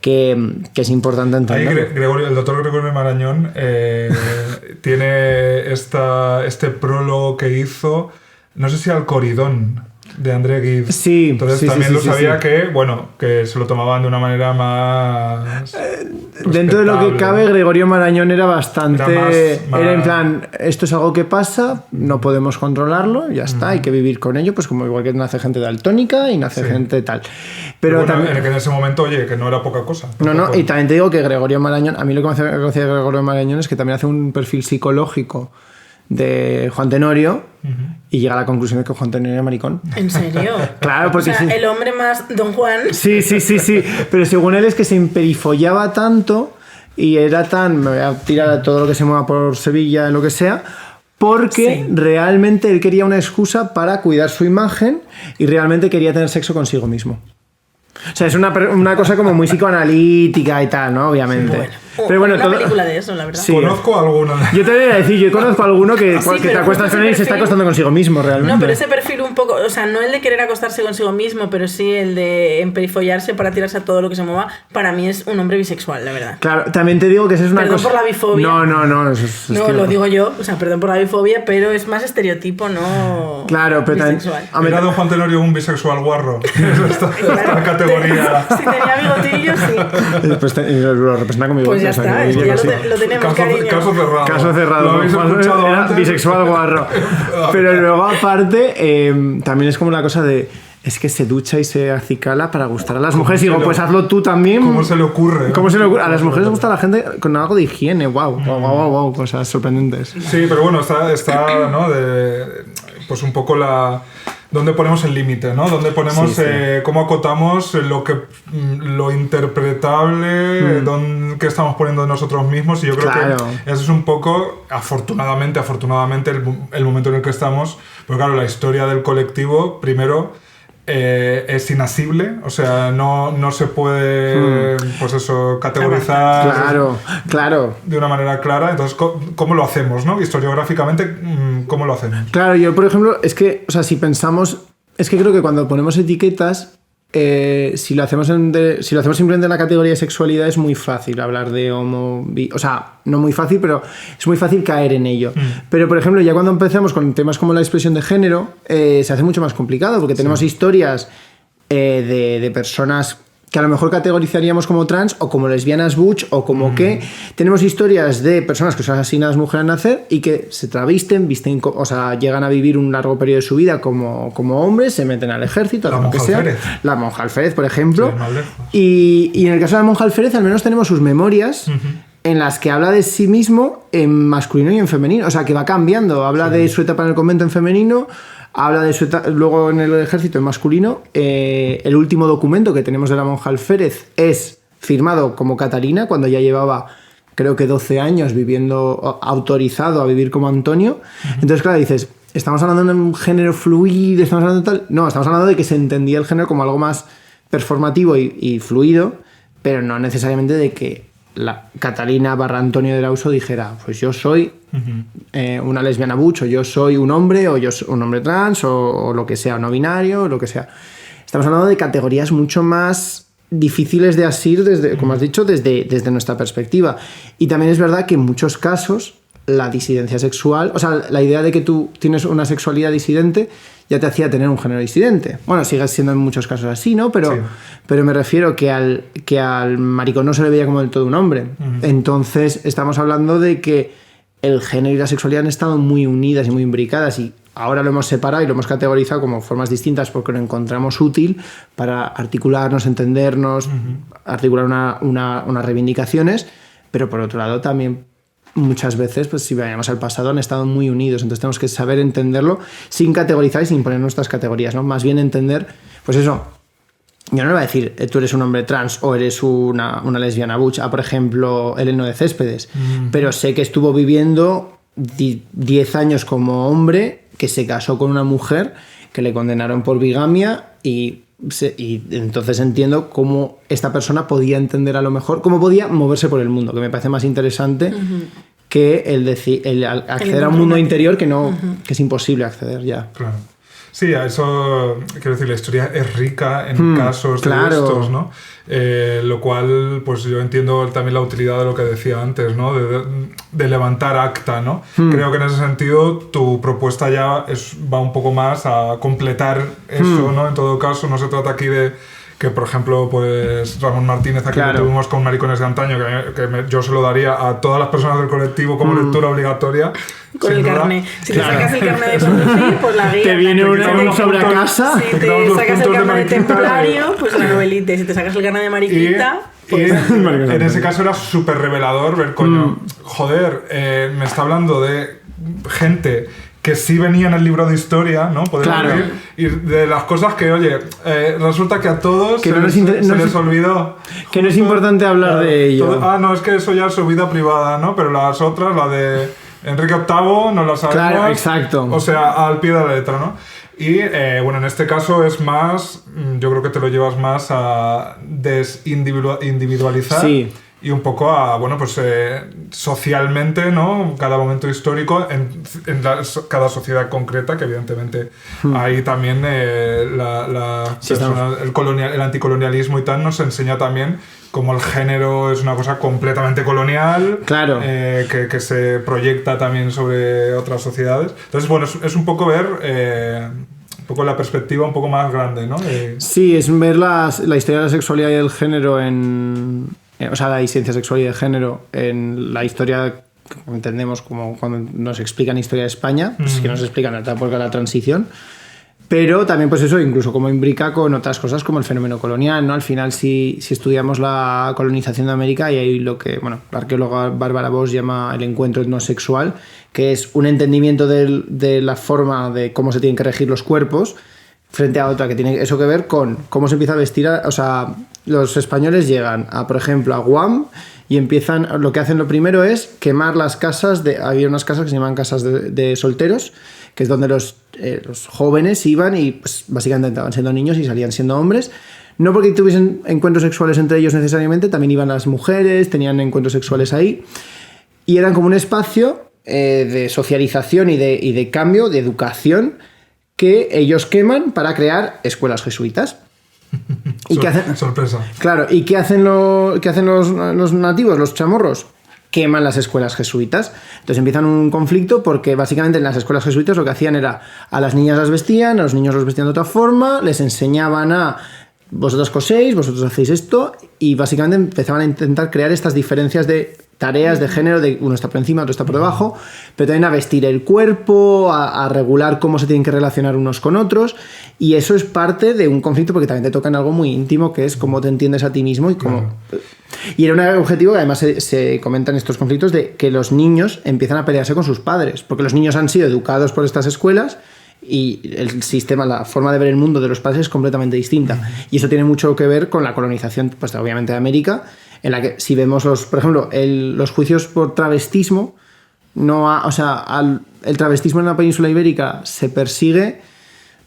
que es importante entender. Ahí el doctor Gregorio Marañón tiene este prólogo que hizo, no sé si al Coridón, de André Gide. Sí. Entonces también lo sabía que se lo tomaban de una manera más dentro de lo que cabe, Gregorio Marañón era bastante... Era en plan, esto es algo que pasa, no podemos controlarlo, ya está, hay que vivir con ello, pues como igual que nace gente daltónica y nace gente tal. Pero bueno, también... en ese momento, oye, que no era poca cosa. No, y también te digo que Gregorio Marañón, a mí lo que me hace gracia de Gregorio Marañón es que también hace un perfil psicológico de Juan Tenorio y llega a la conclusión de que Juan Tenorio era maricón. ¿En serio? Claro, porque o sea, el hombre más Don Juan. Sí. Pero según él es que se emperifollaba tanto y era tan... Me voy a tirar a todo lo que se mueva por Sevilla, lo que sea, porque realmente él quería una excusa para cuidar su imagen y realmente quería tener sexo consigo mismo. O sea, es una cosa como muy psicoanalítica y tal, ¿no? Obviamente. Bueno. Pero bueno, una película de eso, la verdad. Sí. Conozco alguna. Yo te voy a decir, yo conozco a alguno que te acuestas con él y se está acostando consigo mismo, realmente. No, pero ese perfil un poco, o sea, no el de querer acostarse consigo mismo, pero sí el de emperifollarse para tirarse a todo lo que se mueva, para mí es un hombre bisexual, la verdad. Claro, también te digo que esa es una perdón cosa... por la bifobia. No. No, lo digo yo, o sea, perdón por la bifobia, pero es más estereotipo, no claro, pero bisexual. ¿Era Don Juan Tenorio un bisexual guarro? Esta categoría. Si tenía bigotillo, sí. Pues lo representa con mi Pues ya está, es que ya lo tenemos, cariño. Caso cerrado. Caso cerrado. Lo habéis escuchado Era antes. bisexual guarro. Pero luego, aparte, también es como la cosa de... Es que se ducha y se acicala para gustar a las mujeres. Y digo, pues hazlo tú también. ¿Cómo se le ocurre? ¿Cómo se le ocurre? A las mujeres les gusta la gente con algo de higiene. Wow, cosas sorprendentes. Sí, pero bueno, está ¿no? Pues un poco dónde ponemos el límite, ¿no? Dónde ponemos, cómo acotamos lo interpretable, qué estamos poniendo de nosotros mismos. Y yo creo que eso es un poco, afortunadamente, el momento en el que estamos. Porque claro, la historia del colectivo, primero, es inasible, o sea, no se puede, pues eso, categorizar claro. de una manera clara. Entonces, ¿cómo lo hacemos, no? Historiográficamente, ¿cómo lo hacemos? Claro, yo, por ejemplo, es que, o sea, si pensamos... Es que creo que cuando ponemos etiquetas, si lo hacemos simplemente en la categoría de sexualidad, es muy fácil hablar de homo... o sea, no muy fácil, pero es muy fácil caer en ello. Pero, por ejemplo, ya cuando empezamos con temas como la expresión de género, se hace mucho más complicado, porque tenemos historias de personas que a lo mejor categorizaríamos como trans o como lesbianas butch o como que tenemos historias de personas que son asesinadas mujeres al nacer y que se travisten, o sea, llegan a vivir un largo periodo de su vida como hombres, se meten al ejército, lo que sea. La monja Alférez, por ejemplo. Sí, y en el caso de la monja Alférez al menos tenemos sus memorias en las que habla de sí mismo en masculino y en femenino, o sea, que va cambiando, habla de su etapa en el convento en femenino, habla de luego en el ejército en masculino. El último documento que tenemos de la monja Alférez es firmado como Catalina, cuando ya llevaba, creo que 12 años viviendo, autorizado a vivir como Antonio. Entonces, claro, dices, ¿estamos hablando de un género fluido? ¿Estamos hablando de tal? No, estamos hablando de que se entendía el género como algo más performativo y fluido, pero no necesariamente de que la Catalina / Antonio de Lauso dijera, pues yo soy una lesbiana butch, o yo soy un hombre, o yo soy un hombre trans, o lo que sea, no binario, o lo que sea. Estamos hablando de categorías mucho más difíciles de asir, como has dicho, desde nuestra perspectiva. Y también es verdad que en muchos casos la disidencia sexual, o sea, la idea de que tú tienes una sexualidad disidente ya te hacía tener un género disidente. Bueno, sigue siendo en muchos casos así, ¿no? Pero me refiero que al maricón no se le veía como del todo un hombre. Entonces estamos hablando de que el género y la sexualidad han estado muy unidas y muy imbricadas, y ahora lo hemos separado y lo hemos categorizado como formas distintas porque lo encontramos útil para articularnos, entendernos, articular unas reivindicaciones, pero por otro lado también muchas veces, pues si vayamos al pasado, han estado muy unidos. Entonces tenemos que saber entenderlo sin categorizar y sin poner nuestras categorías, ¿no? Más bien entender, pues eso. Yo no le voy a decir, tú eres un hombre trans o eres una lesbiana butch, por ejemplo, Heleno de Céspedes, pero sé que estuvo viviendo 10 años como hombre, que se casó con una mujer, que le condenaron por bigamia y y entonces entiendo cómo esta persona podía entender a lo mejor, cómo podía moverse por el mundo, que me parece más interesante que el acceder a un mundo interior que no que es imposible acceder ya. Claro. Sí, a eso, quiero decir, la historia es rica en casos de estos, ¿no? Lo cual, pues yo entiendo también la utilidad de lo que decía antes, ¿no? De levantar acta, ¿no? Creo que en ese sentido tu propuesta ya va un poco más a completar eso, ¿no? En todo caso, no se trata aquí de que, por ejemplo, pues Ramón Martínez, aquí lo tuvimos con Maricones de Antaño, yo se lo daría a todas las personas del colectivo como lectura obligatoria. Con el carnet. Si te sacas el carnet de conducir, pues la guía. Te viene un sobre a casa. Si te sacas el carnet de templario, pues la novelita. Si te sacas el carnet de mariquita... Pues en ese caso era súper revelador ver, coño, joder, me está hablando de gente que sí venía en el libro de historia, ¿no? Decir, y de las cosas que, oye, resulta que a todos se les olvidó. Que no es importante hablar de ello. No, es que eso ya es su vida privada, ¿no? Pero las otras, la de Enrique VIII, no la sabemos. Claro, exacto. O sea, al pie de la letra, ¿no? Y, bueno, en este caso es más, yo creo que te lo llevas más a desindividualizar. Sí. Y un poco a, bueno, pues socialmente, ¿no? Cada momento histórico, cada sociedad concreta, que evidentemente ahí también el anticolonialismo y tal nos enseña también cómo el género es una cosa completamente colonial, claro. Que se proyecta también sobre otras sociedades. Entonces, bueno, es un poco ver... un poco la perspectiva un poco más grande, ¿no? Sí, es ver la historia de la sexualidad y el género o sea, la disidencia sexual y de género en la historia que entendemos como cuando nos explican historia de España, pues que nos explican la época de la transición, pero también pues eso incluso como imbrica con otras cosas como el fenómeno colonial, ¿no? Al final si estudiamos la colonización de América y hay lo que, bueno, la arqueóloga Bárbara Bosch llama el encuentro etnosexual, que es un entendimiento de la forma de cómo se tienen que regir los cuerpos frente a otra que tiene eso que ver con cómo se empieza a vestir, o sea, los españoles llegan a, por ejemplo, a Guam y lo que hacen lo primero es quemar las casas, había unas casas que se llaman casas de solteros, que es donde los jóvenes iban y pues, básicamente estaban siendo niños y salían siendo hombres, no porque tuviesen encuentros sexuales entre ellos necesariamente, también iban las mujeres, tenían encuentros sexuales ahí, y eran como un espacio de socialización y de cambio, de educación, que ellos queman para crear escuelas jesuitas. ¿Y qué hacen? Sorpresa. Claro, ¿y qué hacen los nativos, los chamorros? Queman las escuelas jesuitas. Entonces empiezan un conflicto porque básicamente en las escuelas jesuitas lo que hacían era a las niñas las vestían, a los niños los vestían de otra forma, les enseñaban a vosotros coséis, vosotros hacéis esto, y básicamente empezaban a intentar crear estas diferencias de tareas de género, de uno está por encima, otro está por debajo, pero también a vestir el cuerpo, a regular cómo se tienen que relacionar unos con otros, y eso es parte de un conflicto porque también te tocan algo muy íntimo, que es cómo te entiendes a ti mismo y cómo... Y era un objetivo que además se comenta en estos conflictos de que los niños empiezan a pelearse con sus padres, porque los niños han sido educados por estas escuelas y el sistema, la forma de ver el mundo de los padres es completamente distinta. Y eso tiene mucho que ver con la colonización, pues obviamente de América, en la que si vemos por ejemplo, los juicios por travestismo, el travestismo en la península ibérica se persigue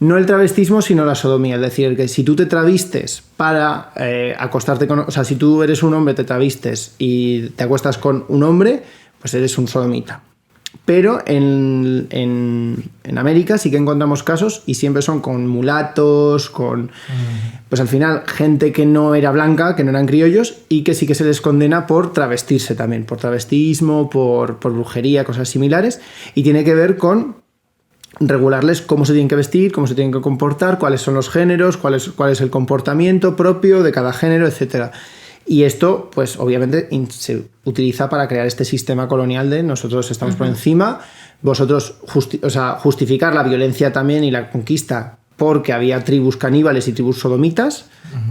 no el travestismo, sino la sodomía. Es decir, que si tú te travistes para acostarte con... O sea, si tú eres un hombre, te travistes y te acuestas con un hombre, pues eres un sodomita. Pero en América sí que encontramos casos y siempre son con mulatos, con... Pues al final, gente que no era blanca, que no eran criollos y que sí que se les condena por travestirse también, por travestismo, por brujería, cosas similares. Y tiene que ver con regularles cómo se tienen que vestir, cómo se tienen que comportar, cuáles son los géneros, cuál es el comportamiento propio de cada género, etcétera. Y esto, pues obviamente, se utiliza para crear este sistema colonial de nosotros estamos por encima, vosotros justificar la violencia también y la conquista porque había tribus caníbales y tribus sodomitas,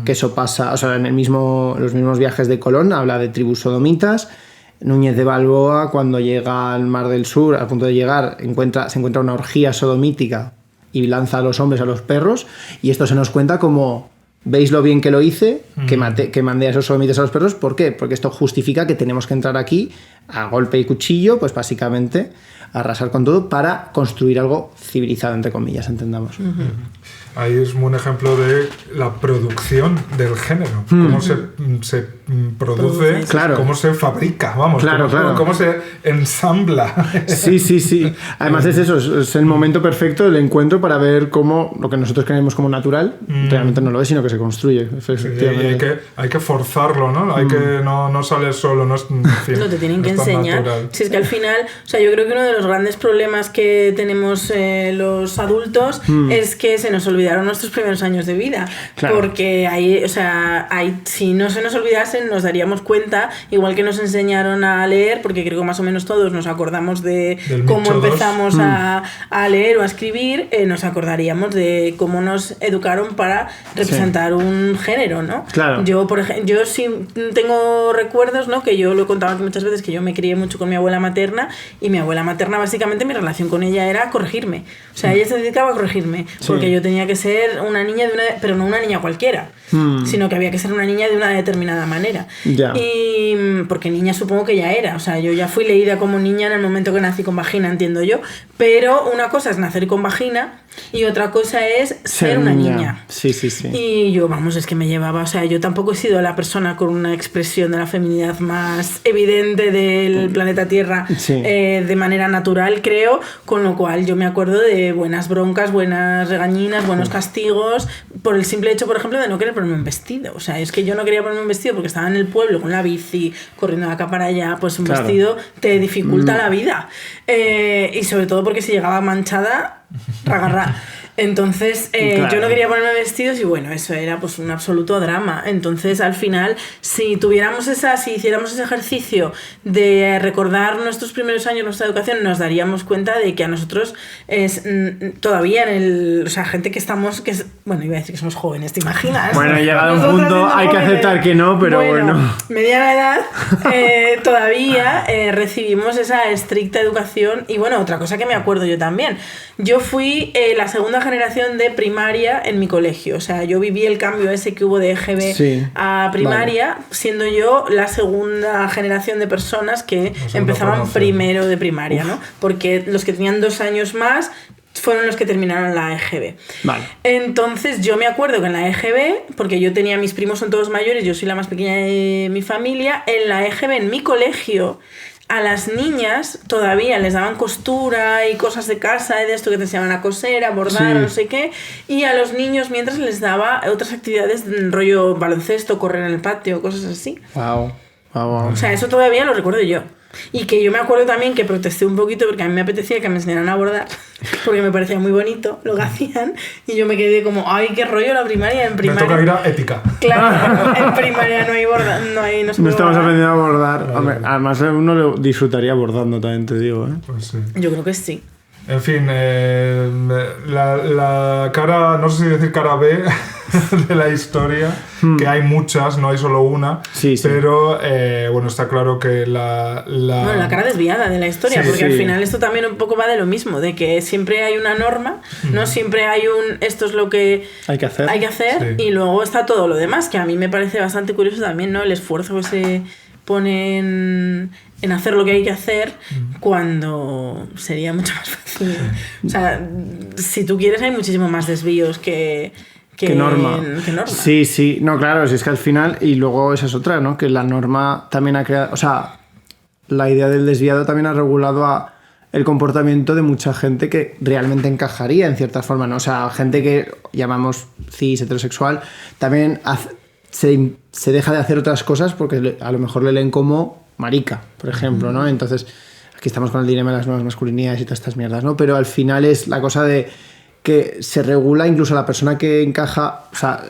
que eso pasa, o sea, en los mismos viajes de Colón habla de tribus sodomitas. Núñez de Balboa, cuando llega al Mar del Sur, al punto de llegar, se encuentra una orgía sodomítica y lanza a los hombres a los perros, y esto se nos cuenta como... ¿Veis lo bien que lo hice? Que mandé a esos sodomitas a los perros. ¿Por qué? Porque esto justifica que tenemos que entrar aquí a golpe y cuchillo, pues básicamente arrasar con todo para construir algo civilizado, entre comillas, entendamos. Ahí es un ejemplo de la producción del género, cómo se produce, claro. Cómo se fabrica, vamos, claro, cómo se ensambla. Sí. Además es eso, es el momento perfecto del encuentro para ver cómo lo que nosotros creemos como natural realmente no lo es, sino que se construye. Y hay que forzarlo, ¿no? No sale solo, no es, en fin, no te tienen que enseñar. Natural. Si es que al final, o sea, yo creo que uno de los grandes problemas que tenemos los adultos es que se nos olvidaron nuestros primeros años de vida. Claro. Porque si no se nos olvidasen, nos daríamos cuenta, igual que nos enseñaron a leer, porque creo que más o menos todos nos acordamos de cómo empezamos a leer o a escribir, nos acordaríamos de cómo nos educaron para representar un género, ¿no? Claro. Yo, por ejemplo, yo sí tengo recuerdos, ¿no? Que yo lo he contado aquí muchas veces, que yo me crié mucho con mi abuela materna, y mi abuela materna, básicamente, mi relación con ella era corregirme. O sea, ella se dedicaba a corregirme, porque yo tenía que ser una niña pero no una niña cualquiera, sino que había que ser una niña de una determinada manera. Ya. Y porque niña supongo que ya era, o sea, yo ya fui leída como niña en el momento que nací con vagina, entiendo yo, pero una cosa es nacer con vagina y otra cosa es ser una niña. Sí. Y yo, vamos, es que me llevaba, o sea, yo tampoco he sido la persona con una expresión de la feminidad más evidente del planeta Tierra de manera natural, creo, con lo cual yo me acuerdo de buenas broncas, buenas regañinas, buenos castigos, por el simple hecho, por ejemplo, de no querer ponerme un vestido. O sea, es que yo no quería ponerme un vestido porque estaba en el pueblo con la bici, corriendo de acá para allá, pues un vestido te dificulta la vida. Y sobre todo porque si llegaba manchada, ragarra. Entonces yo no quería ponerme vestidos y bueno, eso era pues un absoluto drama. Entonces al final, si hiciéramos ese ejercicio de recordar nuestros primeros años, nuestra educación, nos daríamos cuenta de que a nosotros es todavía o sea, gente que estamos, bueno, iba a decir que somos jóvenes, ¿te imaginas? Bueno, llegado a un punto hay que aceptar que no, pero bueno. Mediana edad, todavía recibimos esa estricta educación. Y bueno, otra cosa que me acuerdo yo también, yo fui la segunda generación de primaria en mi colegio, o sea, yo viví el cambio ese que hubo de EGB a primaria, siendo yo la segunda generación de personas que empezaban primero de primaria, ¿no? Porque los que tenían 2 años más fueron los que terminaron la EGB. Vale. Entonces yo me acuerdo que en la EGB, porque yo tenía, mis primos son todos mayores, yo soy la más pequeña de mi familia, en la EGB, en mi colegio, a las niñas todavía les daban costura y cosas de casa y de esto que te enseñaban a coser, a bordar, no sé qué, y a los niños mientras les daba otras actividades, rollo baloncesto, correr en el patio, cosas así. Wow. O sea, eso todavía lo recuerdo yo. Y que yo me acuerdo también que protesté un poquito porque a mí me apetecía que me enseñaran a bordar, porque me parecía muy bonito lo que hacían, y yo me quedé como, ay, qué rollo la primaria. En primaria me toca ir a ética. Claro, en primaria no hay bordar, no estamos aprendiendo a bordar. Hombre, además uno lo disfrutaría bordando, también te digo, ¿eh? Pues sí. Yo creo que sí. En fin, la cara, no sé si decir cara B de la historia, que hay muchas, no hay solo una, pero bueno, está claro que Bueno, la cara desviada de la historia, porque al final esto también un poco va de lo mismo, de que siempre hay una norma, ¿no? Siempre hay esto es lo que hay que hacer y luego está todo lo demás, que a mí me parece bastante curioso también, ¿no? El esfuerzo que se pone en hacer lo que hay que hacer cuando sería mucho más fácil. O sea, si tú quieres hay muchísimo más desvíos que norma. Sí, no, claro, si es que al final, y luego esa es otra, ¿no? Que la norma también ha creado, o sea, la idea del desviado también ha regulado el comportamiento de mucha gente que realmente encajaría en cierta forma, ¿no? O sea, gente que llamamos cis, heterosexual, también se deja de hacer otras cosas porque a lo mejor le leen como marica, por ejemplo, ¿no? Entonces, aquí estamos con el dilema de las nuevas masculinidades y todas estas mierdas, ¿no? Pero al final es la cosa de que se regula incluso la persona que encaja, o sea,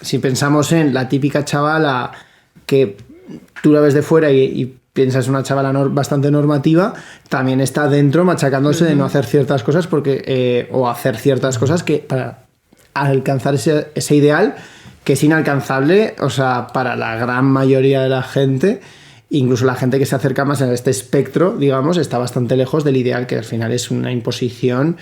si pensamos en la típica chavala que tú la ves de fuera y piensas una chavala bastante normativa, también está dentro machacándose de no hacer ciertas cosas o hacer ciertas cosas que para alcanzar ese ideal que es inalcanzable, o sea, para la gran mayoría de la gente. Incluso la gente que se acerca más a este espectro, digamos, está bastante lejos del ideal, que al final es una imposición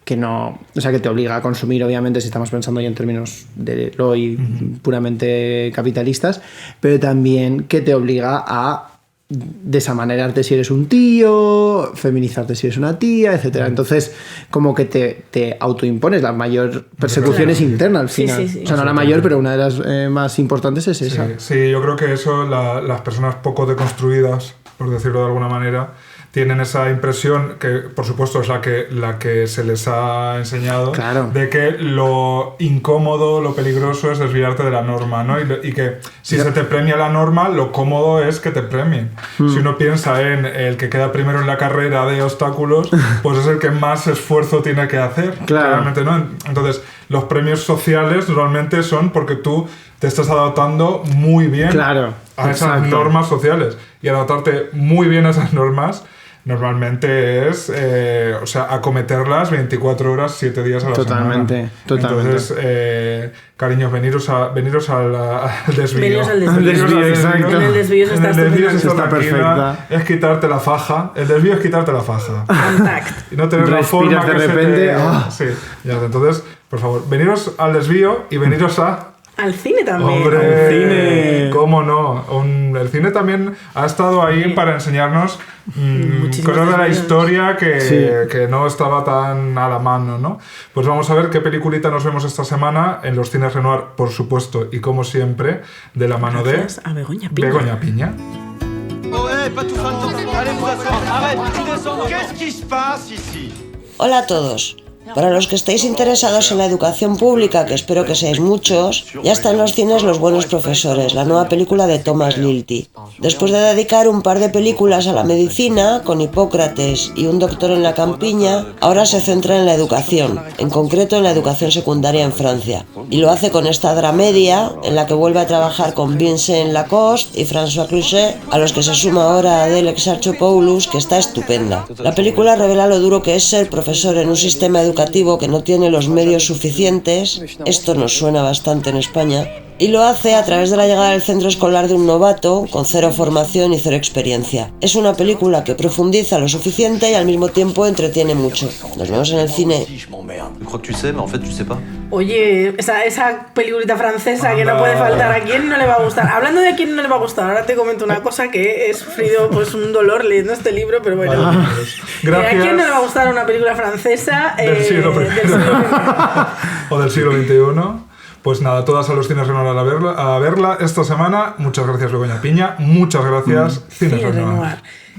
que no, o sea, que te obliga a consumir, obviamente, si estamos pensando ya en términos de hoy puramente capitalistas, pero también que te obliga a desamanerarte si eres un tío, feminizarte si eres una tía, etcétera. Entonces, como que te autoimpones. La mayor persecución es interna al final. Sí. O sea, no la mayor, pero una de las más importantes es esa. Sí, yo creo que eso, las personas poco deconstruidas, por decirlo de alguna manera, tienen esa impresión, que por supuesto es la que se les ha enseñado, claro, de que lo incómodo, lo peligroso es desviarte de la norma, ¿no? Y que si se te premia la norma, lo cómodo es que te premien. Si uno piensa en el que queda primero en la carrera de obstáculos, pues es el que más esfuerzo tiene que hacer. Claro. Realmente, ¿no? Entonces, los premios sociales normalmente son porque tú te estás adaptando muy bien a esas normas sociales. Y adaptarte muy bien a esas normas normalmente es, acometerlas 24 horas, 7 días a la semana. Totalmente. Entonces, cariños, veniros al desvío. Veniros al desvío, exacto. En el desvío se está Está perfecta. Es quitarte la faja. El desvío es quitarte la faja. Contact. Y no tener la forma de que repente. Sí, ya. Entonces, por favor, veniros al desvío y veniros al cine también. ¡Hombre! Al cine. ¿Cómo no? El cine también ha estado ahí para enseñarnos cosas de la historia que no estaba tan a la mano, ¿no? Pues vamos a ver qué peliculita nos vemos esta semana en los cines Renoir, por supuesto, y como siempre, de la mano Gracias a Begoña Piña. Begoña Piña. Hola a todos. Para los que estéis interesados en la educación pública, que espero que seáis muchos, ya está en los cines Los buenos profesores, la nueva película de Thomas Lilty. Después de dedicar un par de películas a la medicina, con Hipócrates y Un doctor en la campiña, ahora se centra en la educación, en concreto en la educación secundaria en Francia. Y lo hace con esta dramedia, en la que vuelve a trabajar con Vincent Lacoste y François Cluzet, a los que se suma ahora Adèle Exarchopoulos, que está estupenda. La película revela lo duro que es ser profesor en un sistema educativo que no tiene los medios suficientes, esto nos suena bastante en España, y lo hace a través de la llegada al centro escolar de un novato con 0 formación y 0 experiencia. Es una película que profundiza lo suficiente y al mismo tiempo entretiene mucho. Nos vemos en el cine. Oye, esa peliculita francesa que no puede faltar, ¿a quién no le va a gustar? Hablando de a quién no le va a gustar, ahora te comento una cosa que he sufrido pues un dolor leyendo este libro, pero bueno. Gracias. ¿A quién no le va a gustar una película francesa del siglo XXI? O del siglo XXI? Pues nada, todas a los cines Renoir a verla esta semana. Muchas gracias, Begoña Piña. Muchas gracias, Cines Renoir.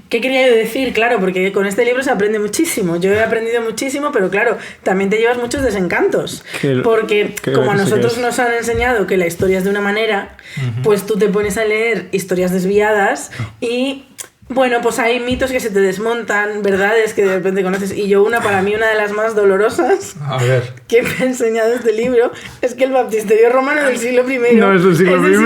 ¿Qué quería yo decir? Claro, porque con este libro se aprende muchísimo. Yo he aprendido muchísimo, pero claro, también te llevas muchos desencantos. Porque como a nosotros nos han enseñado que la historia es de una manera, pues tú te pones a leer historias desviadas y... Bueno, pues hay mitos que se te desmontan, verdades que de repente conoces. Y yo para mí una de las más dolorosas que me ha enseñado este libro es que el baptisterio romano del siglo I no es del siglo III.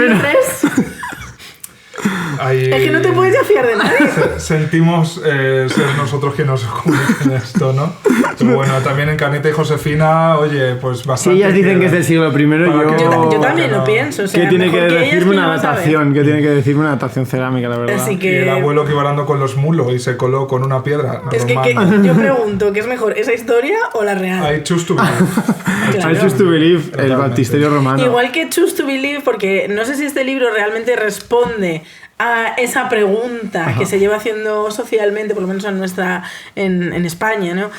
Es que no te puedes fiar de nadie. Sentimos ser nosotros quienes nos comuniquen esto, ¿no? Pero bueno, también en Canita y Josefina, oye, pues bastante. Si ellas dicen que es del siglo I, yo también lo pienso. O sea, ¿qué tiene que decirme una adaptación? ¿Qué tiene que decirme una adaptación cerámica, la verdad? Así que... Y el abuelo que iba andando con los mulos y se coló con una piedra. Es que yo pregunto, ¿qué es mejor, esa historia o la real? I choose to believe. I choose to believe, el baptisterio romano. Igual que choose to believe, porque no sé si este libro realmente responde a esa pregunta que se lleva haciendo socialmente, por lo menos en España, ¿no?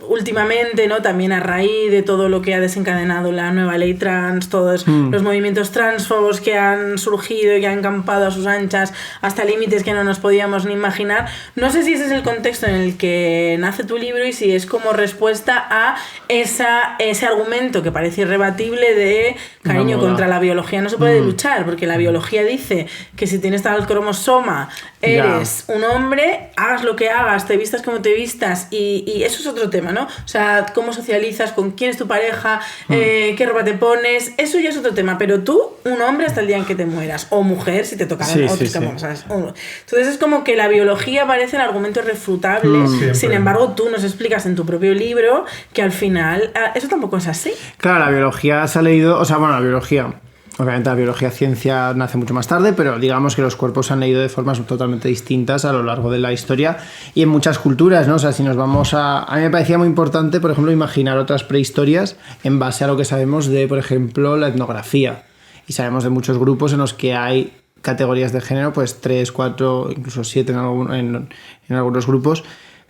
Últimamente, ¿no? También a raíz de todo lo que ha desencadenado la nueva ley trans, todos los movimientos transfobos que han surgido y que han campado a sus anchas hasta límites que no nos podíamos ni imaginar. No sé si ese es el contexto en el que nace tu libro y si es como respuesta a ese argumento que parece irrebatible de cariño, contra la biología no se puede luchar, porque la biología dice que si tienes tal cromosoma eres un hombre, hagas lo que hagas, te vistas como te vistas, y eso es otro tema, ¿no? O sea, cómo socializas, con quién es tu pareja, qué ropa te pones, eso ya es otro tema, pero tú, un hombre hasta el día en que te mueras, o mujer si te tocara ¿sabes? Entonces es como que la biología parece el argumento irrefutable, sin embargo tú nos explicas en tu propio libro que al final eso tampoco es así. Claro, la biología se ha leído, o sea, bueno, la biología... Obviamente la biología ciencia nace mucho más tarde, pero digamos que los cuerpos se han leído de formas totalmente distintas a lo largo de la historia y en muchas culturas, ¿no? O sea, si nos vamos a mí me parecía muy importante, por ejemplo, imaginar otras prehistorias en base a lo que sabemos de, por ejemplo, la etnografía. Y sabemos de muchos grupos en los que hay categorías de género, pues 3, 4, incluso 7 en algunos grupos,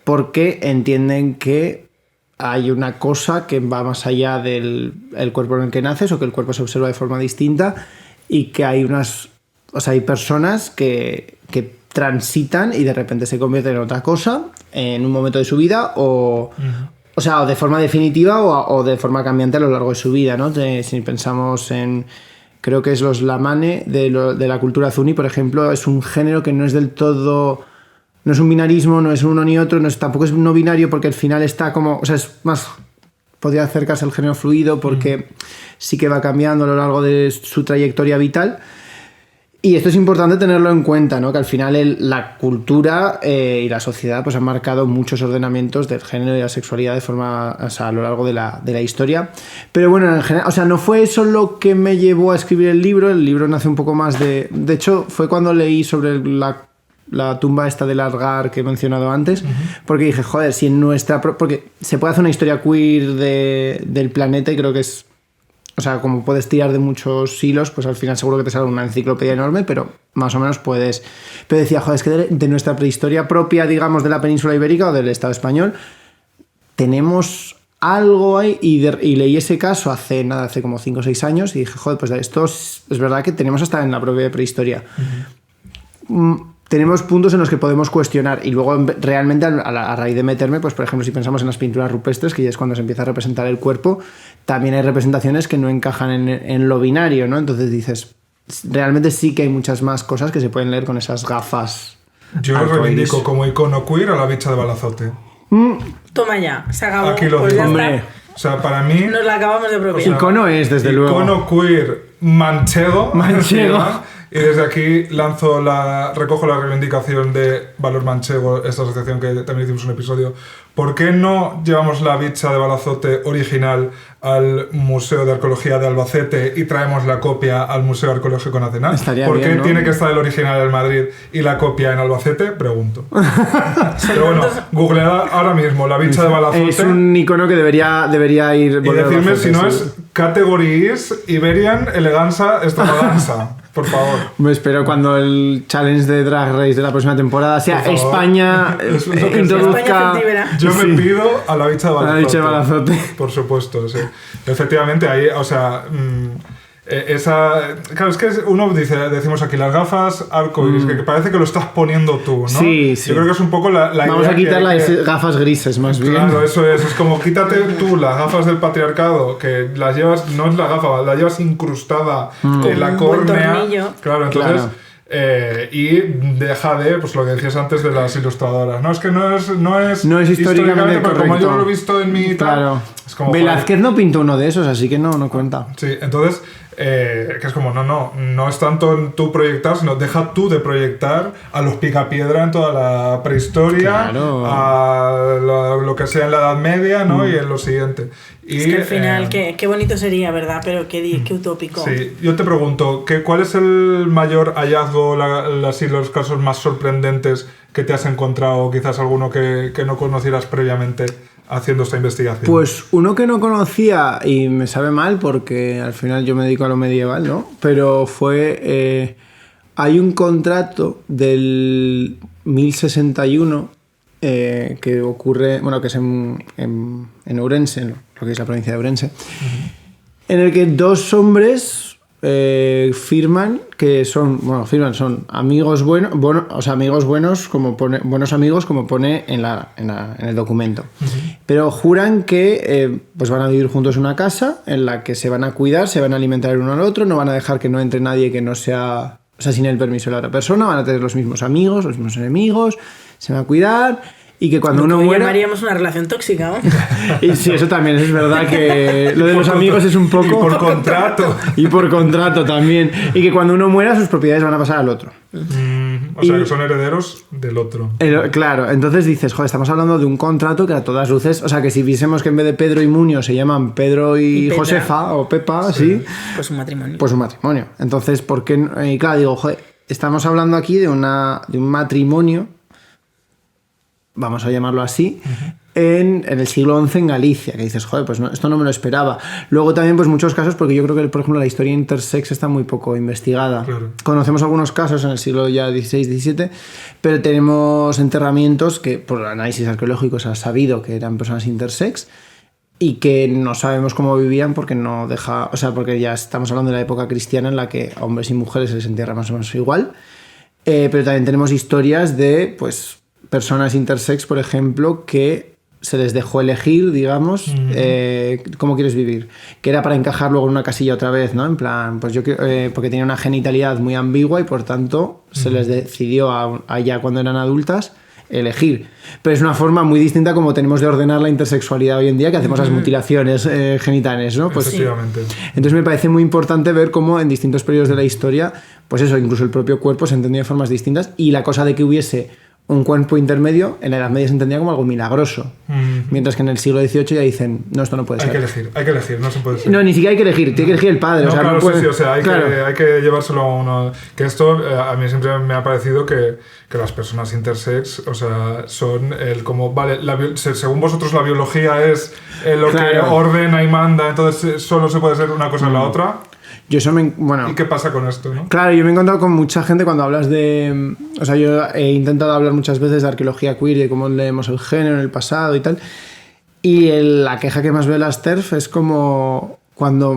porque entienden que hay una cosa que va más allá del el cuerpo en el que naces o que el cuerpo se observa de forma distinta y que hay hay personas que transitan y de repente se convierten en otra cosa en un momento de su vida o de forma definitiva o de forma cambiante a lo largo de su vida, ¿no? Si pensamos en, creo que es los lamane de la cultura zuni, por ejemplo, es un género que no es del todo, no es un binarismo, no es uno ni otro, tampoco es no binario porque al final está como, es más, podría acercarse al género fluido porque sí que va cambiando a lo largo de su trayectoria vital. Y esto es importante tenerlo en cuenta, ¿no? Que al final la cultura y la sociedad pues han marcado muchos ordenamientos del género y la sexualidad de forma, a lo largo de la historia. Pero bueno, en general, no fue eso lo que me llevó a escribir el libro nace un poco más de hecho, fue cuando leí sobre la tumba esta de Largar que he mencionado antes, porque dije, joder, si en porque se puede hacer una historia queer del planeta y creo que es, como puedes tirar de muchos hilos, pues al final seguro que te sale una enciclopedia enorme, pero más o menos puedes. Pero decía, joder, es que de nuestra prehistoria propia, digamos, de la península ibérica o del Estado español, tenemos algo ahí, y leí ese caso hace como 5 o 6 años y dije, joder, pues esto es verdad que tenemos hasta en la propia prehistoria. Tenemos puntos en los que podemos cuestionar y luego realmente a raíz de meterme, pues por ejemplo si pensamos en las pinturas rupestres, que ya es cuando se empieza a representar el cuerpo, también hay representaciones que no encajan en lo binario, ¿no? Entonces dices, realmente sí que hay muchas más cosas que se pueden leer con esas gafas. Yo reivindico como icono queer a la bicha de Balazote. Toma ya, se acabó. Aquí lo pues digo. Hombre, para mí... nos la acabamos de apropiar. Icono es, desde luego. Icono queer manchego. Y desde aquí recojo la reivindicación de Valor Manchego, esta asociación que también hicimos un episodio. ¿Por qué no llevamos la bicha de Balazote original al Museo de Arqueología de Albacete y traemos la copia al Museo Arqueológico Nacional? ¿Por qué tiene que estar el original en Madrid y la copia en Albacete? Pregunto. Pero bueno, googlead ahora mismo la bicha de Balazote. Es un icono que debería ir... Y decirme si no es Categories Iberian Eleganza Extravaganza. Por favor. Me espero cuando el challenge de Drag Race de la próxima temporada sea España introduzca... Yo me pido a la bicha de Balazote. A la bicha de Balazote. Por supuesto, sí. Efectivamente, ahí, claro, es que uno decimos aquí las gafas arcoíris, que parece que lo estás poniendo tú, ¿no? Sí. Yo creo que es un poco la Vamos idea a quitar las gafas grises, más bien. Claro, eso es como quítate tú las gafas del patriarcado, que las llevas, no es la gafa, la llevas incrustada en la córnea. Claro, entonces... Claro. Y deja de, pues lo que decías antes de las ilustradoras, no es que no es históricamente pero correcto. como yo lo he visto en mi claro. es como, Velázquez no pintó uno de esos, así que no cuenta. Sí, entonces que es como no es tanto en tú proyectar, sino deja tú de proyectar a los picapiedra en toda la prehistoria, claro. A lo que sea en la Edad Media, ¿no? Y en lo siguiente. Es que al final, qué bonito sería, ¿verdad? Pero qué utópico. Sí, yo te pregunto, ¿cuál es el mayor hallazgo, los casos más sorprendentes que te has encontrado, quizás alguno que no conocieras previamente haciendo esta investigación? Pues uno que no conocía y me sabe mal porque al final yo me dedico a lo medieval, ¿no? Pero fue... hay un contrato del 1061 que ocurre, que es en Ourense, lo que es la provincia de Ourense, en el que 2 hombres firman que son amigos amigos buenos, como pone, buenos amigos, como pone en el documento. Pero juran que pues van a vivir juntos en una casa en la que se van a cuidar, se van a alimentar el uno al otro, no van a dejar que no entre nadie que no sea, sin el permiso de la otra persona, van a tener los mismos amigos, los mismos enemigos, se van a cuidar. Y que cuando uno muera... llamaríamos una relación tóxica, ¿no? Y sí, eso también es verdad que lo de los amigos es un poco... Y por contrato. Y por contrato también. Y que cuando uno muera sus propiedades van a pasar al otro. O sea, que son herederos del otro. Claro, entonces dices, joder, estamos hablando de un contrato que a todas luces... O sea, que si viésemos que en vez de Pedro y Munio se llaman Pedro y Josefa o Pepa, sí. Pues un matrimonio. Pues un matrimonio. Entonces, ¿por qué? Y claro, digo, joder, estamos hablando aquí de un matrimonio, vamos a llamarlo así, en el siglo XI en Galicia, que dices, joder, pues no, esto no me lo esperaba. Luego también, pues muchos casos, porque yo creo que, por ejemplo, la historia intersex está muy poco investigada. Claro. Conocemos algunos casos en el siglo ya XVI, XVII, pero tenemos enterramientos que, por análisis arqueológicos, se ha sabido que eran personas intersex y que no sabemos cómo vivían porque no deja, o sea, porque ya estamos hablando de la época cristiana en la que a hombres y mujeres se les entierra más o menos igual. Pero también tenemos historias de, pues, personas intersex, por ejemplo, que se les dejó elegir, digamos, cómo quieres vivir. Que era para encajar luego en una casilla otra vez, ¿no? En plan, pues yo porque tenía una genitalidad muy ambigua y por tanto se les decidió allá cuando eran adultas elegir. Pero es una forma muy distinta como tenemos de ordenar la intersexualidad hoy en día, que hacemos las mutilaciones genitales, ¿no? Pues, efectivamente. entonces me parece muy importante ver cómo en distintos periodos de la historia, pues eso, incluso el propio cuerpo se entendía de formas distintas y la cosa de que hubiese un cuerpo intermedio, en la Edad Media se entendía como algo milagroso. Mientras que en el siglo XVIII ya dicen, no, esto no puede ser. Hay que elegir, no se puede ser. No, ni siquiera hay que elegir, tiene que elegir el padre. No, o sea, claro, no puede... sí, o sea, hay claro. que llevárselo a uno. Que esto, a mí siempre me ha parecido que las personas intersex, o sea, son el como, vale, según vosotros la biología es lo que ordena y manda, entonces solo se puede ser una cosa en la otra. Yo eso bueno, ¿Y qué pasa con esto, no? Claro, yo me he encontrado con mucha gente cuando hablas de... O sea, yo he intentado hablar muchas veces de arqueología queer y de cómo leemos el género en el pasado y tal. Y la queja que más veo de las TERF es como... Cuando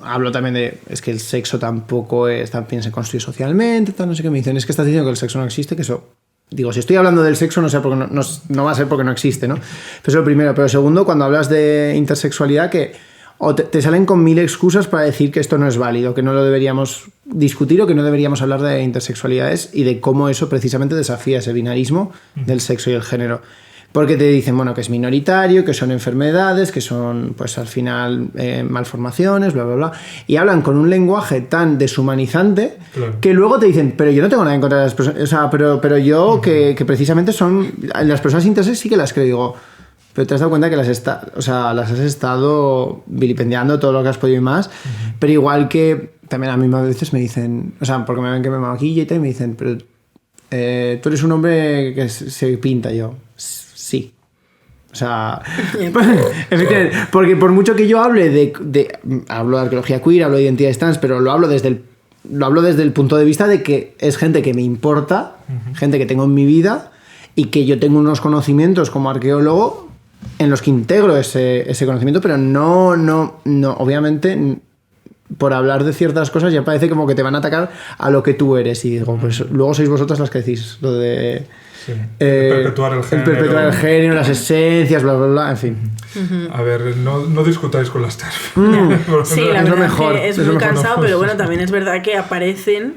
hablo también de... Es que el sexo tampoco también se construye socialmente, tal, no sé qué. Me dicen, es que estás diciendo que el sexo no existe, que eso... Digo, si estoy hablando del sexo, no sé porque no va a ser porque no existe, ¿no? Pero eso es lo primero. Pero segundo, cuando hablas de intersexualidad, que... O te salen con 1000 excusas para decir que esto no es válido, que no lo deberíamos discutir o que no deberíamos hablar de intersexualidades y de cómo eso precisamente desafía ese binarismo del sexo y el género. Porque te dicen, bueno, que es minoritario, que son enfermedades, que son, pues al final, malformaciones, bla, bla, bla. Y hablan con un lenguaje tan deshumanizante que luego te dicen, pero yo no tengo nada en contra de las personas. O sea, pero yo que precisamente son... Las personas intersex sí que las creo, digo... Pero te has dado cuenta que las has estado vilipendiando todo lo que has podido y más. Pero igual que también a mí a veces me dicen, o sea, porque me ven que me maquillo y tal, y me dicen, pero tú eres un hombre que se pinta. Yo, sí. O sea, efectivamente, porque por mucho que yo hable hablo de arqueología queer, hablo de identidades trans, pero lo hablo desde el punto de vista de que es gente que me importa, gente que tengo en mi vida y que yo tengo unos conocimientos como arqueólogo en los que integro ese conocimiento, pero no, obviamente, por hablar de ciertas cosas ya parece como que te van a atacar a lo que tú eres. Y digo, pues luego sois vosotras las que decís lo de... Sí. Perpetuar el género, las esencias, bla, bla, bla, en fin. A ver, no discutáis con las TERF. Sí, la verdad es muy cansado, pero bueno, también es verdad que aparecen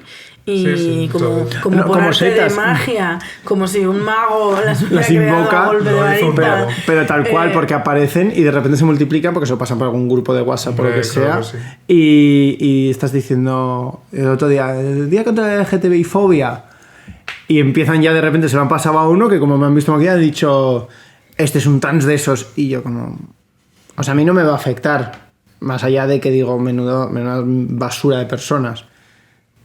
y como por arte setas. De magia, como si un mago las invoca, pero tal cual, porque aparecen y de repente se multiplican porque se lo pasan por algún grupo de WhatsApp o lo que sea. Sí. Y estás diciendo el otro día, el día contra la LGTBI-fobia, y empiezan ya de repente, se lo han pasado a uno que como me han visto aquí ha dicho, este es un trans de esos, y yo como... O sea, a mí no me va a afectar, más allá de que digo, menuda basura de personas.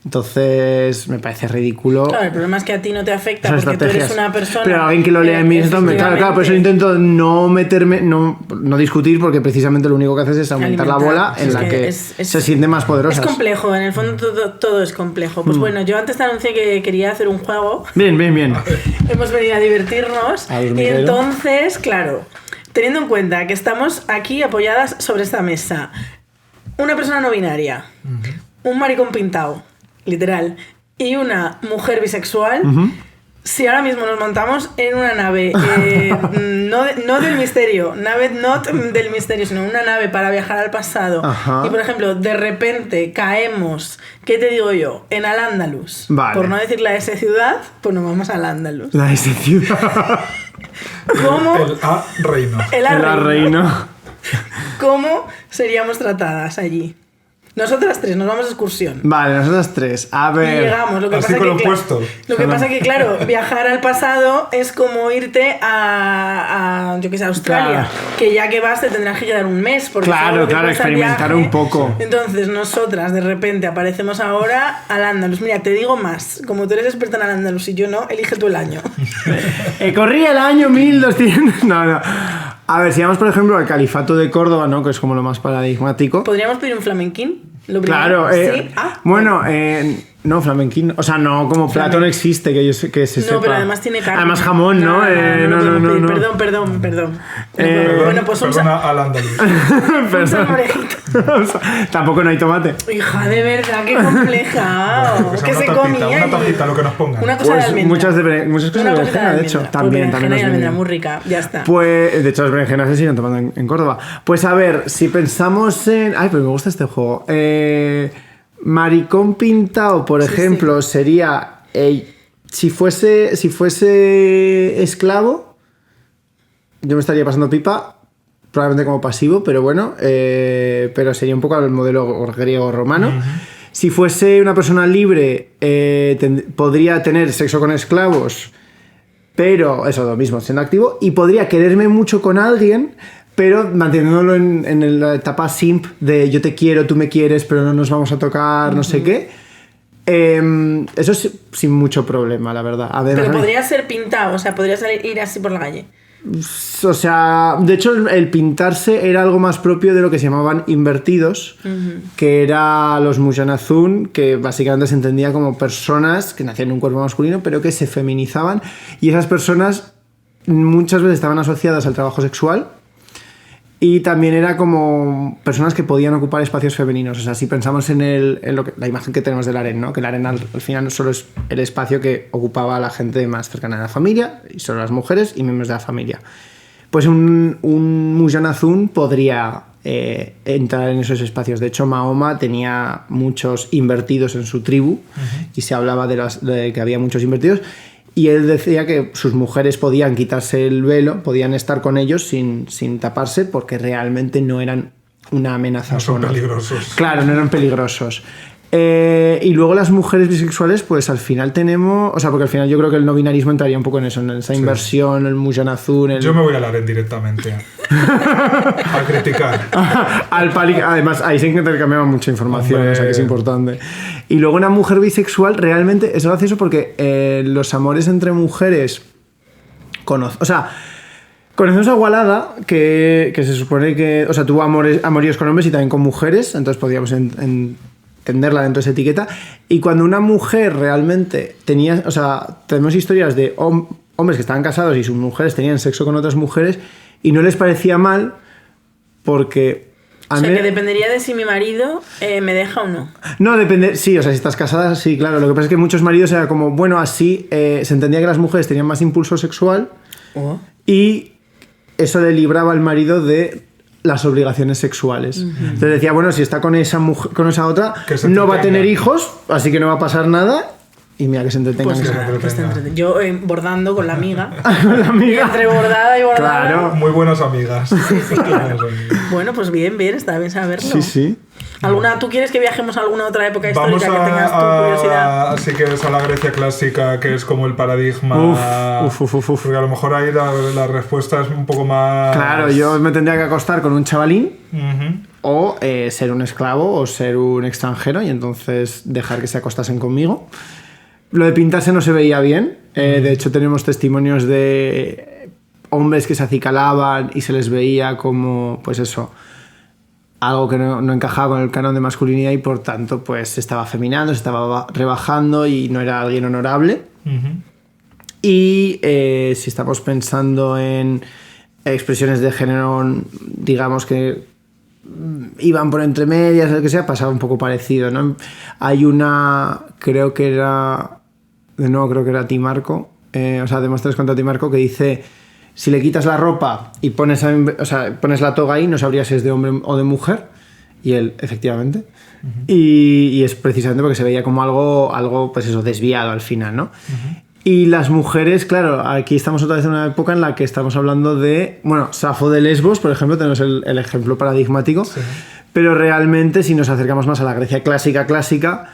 Entonces me parece ridículo. Claro, el problema es que a ti no te afecta porque tú eres una persona. Pero alguien que lo lea en mí, claro, por eso intento no meterme, no discutir, porque precisamente lo único que haces es aumentar la bola en la que se siente más poderosa. Es complejo, en el fondo todo es complejo. Pues bueno, yo antes te anuncié que quería hacer un juego. Bien. Hemos venido a divertirnos. Y entonces, claro, teniendo en cuenta que estamos aquí apoyadas sobre esta mesa, una persona no binaria, un maricón pintado, literal, y una mujer bisexual, si ahora mismo nos montamos en una nave, no del misterio, sino una nave para viajar al pasado, y por ejemplo, de repente caemos, ¿qué te digo yo? En Al-Ándalus. Vale. Por no decir la S ciudad, pues nos vamos a Al-Ándalus. La S ciudad. ¿Cómo? El A reino. El A reino. ¿Cómo seríamos tratadas allí? Nosotras tres nos vamos de excursión. Vale, nosotras tres. A ver. Y llegamos. Lo que así pasa con que, lo opuesto. Lo que pasa que, claro, viajar al pasado es como irte a yo qué sé, a Australia. Claro. Que ya que vas te tendrás que quedar un mes. Porque claro, experimentar un poco. Entonces, nosotras de repente aparecemos ahora al Al-Ándalus. Mira, te digo más. Como tú eres experta en Al-Ándalus y yo no, elige tú el año. Corrí el año 1200. No. A ver, si vamos, por ejemplo, al Califato de Córdoba, ¿no? Que es como lo más paradigmático. ¿Podríamos pedir un flamenquín? Lo primero. Claro, ¿Sí? Bueno, no, flamenquín, o sea, no, como plato no existe, que se sepa. No, pero además tiene carne. Además jamón, ¿no? No. Perdón. Bueno, pues Perdona al andaluz. Pero- salmorejito. o sea, tampoco no hay tomate. Hija, de verdad, qué compleja. Que sea ¿Qué una se tapita, comía una allí? tapita, lo que nos pongan. Una cosa de Pues almendra. muchas cosas Una de cosita berenjena, de hecho. almendra. También Pues berenjena nos y almendra, viene. muy rica, ya está. Pues, de hecho, las berenjenas se siguen tomando en Córdoba. Pues a ver, si pensamos en... Ay, pero me gusta este juego. Maricón pintado, por ejemplo, sería... si fuese esclavo, yo me estaría pasando pipa, probablemente como pasivo, pero bueno, pero sería un poco al modelo griego-romano. Si fuese una persona libre, podría tener sexo con esclavos, pero eso lo mismo, siendo activo, y podría quererme mucho con alguien, pero manteniéndolo en la etapa simp de yo te quiero, tú me quieres, pero no nos vamos a tocar, no sé qué. Eso es sin mucho problema, la verdad. Además, Pero podría ser pintado, o sea, podría ir así por la calle. o sea, de hecho el pintarse era algo más propio de lo que se llamaban invertidos, que era los Mujanazun, que básicamente se entendía como personas que nacían en un cuerpo masculino, pero que se feminizaban, y esas personas muchas veces estaban asociadas al trabajo sexual. Y también era como personas que podían ocupar espacios femeninos. O sea, si pensamos en la imagen que tenemos del harén, ¿no? Que el harén al final solo es el espacio que ocupaba a la gente más cercana a la familia, y solo las mujeres y miembros de la familia. Pues un Mujanazun podría entrar en esos espacios. De hecho, Mahoma tenía muchos invertidos en su tribu, y se hablaba de que había muchos invertidos. Y él decía que sus mujeres podían quitarse el velo, podían estar con ellos sin taparse, porque realmente no eran una amenaza. No son peligrosos. Claro, no eran peligrosos. Y luego las mujeres bisexuales, pues al final tenemos... O sea, porque al final yo creo que el no binarismo entraría un poco en eso, en esa inversión, el Mujanazun... Yo me voy al harén directamente. A criticar. Además, ahí se intercambiaba mucha información, Hombre. o sea que es importante. Y luego una mujer bisexual realmente es gracioso porque los amores entre mujeres... O sea, conocemos a Walada, que se supone que... O sea, tuvo amoríos con hombres y también con mujeres, entonces podíamos entenderla dentro de esa etiqueta. Y cuando una mujer realmente tenía... O sea, tenemos historias de hombres que estaban casados y sus mujeres tenían sexo con otras mujeres y no les parecía mal porque... O sea, que dependería de si mi marido me deja o no. No, depende... Sí, o sea, si estás casada, sí, claro. Lo que pasa es que muchos maridos era como... Bueno, así se entendía que las mujeres tenían más impulso sexual y eso le libraba al marido de las obligaciones sexuales. Entonces decía, bueno, si está con esa mujer, con esa otra, Que se no va a entretenga. tener hijos, así que no va a pasar nada. Y mira que se entretengan. Pues que se nada, pues entretenga. te entretengo. Yo bordando con la amiga. La amiga. Y entre bordada y bordada. Claro. Muy buenas amigas. Sí, claro. Bueno, pues bien, está bien saberlo. Sí, sí. ¿Tú quieres que viajemos a alguna otra época Vamos histórica que tengas tu curiosidad? si quieres, a la Grecia clásica, que es como el paradigma. Uf. Porque a lo mejor ahí la respuesta es un poco más. Claro, yo me tendría que acostar con un chavalín Ujú. o ser un esclavo o ser un extranjero y entonces dejar que se acostasen conmigo. Lo de pintarse no se veía bien. De hecho, tenemos testimonios de hombres que se acicalaban y se les veía como, pues eso, algo que no encajaba con el canon de masculinidad y por tanto, pues se estaba afeminando, se estaba rebajando y no era alguien honorable. Ujú. Y si estamos pensando en expresiones de género, digamos que iban por entre medias, lo que sea, pasaba un poco parecido, ¿no? Hay una, creo que era Timarco, o sea, Demóstenes contra Timarco, que dice: si le quitas la ropa y pones la toga ahí, no sabrías si es de hombre o de mujer. Y él, efectivamente. Y es precisamente porque se veía como algo pues eso, desviado al final, ¿no? Y las mujeres, claro, aquí estamos otra vez en una época en la que estamos hablando de... Bueno, Safo de Lesbos, por ejemplo, tenemos el ejemplo paradigmático. Sí. Pero realmente, si nos acercamos más a la Grecia clásica,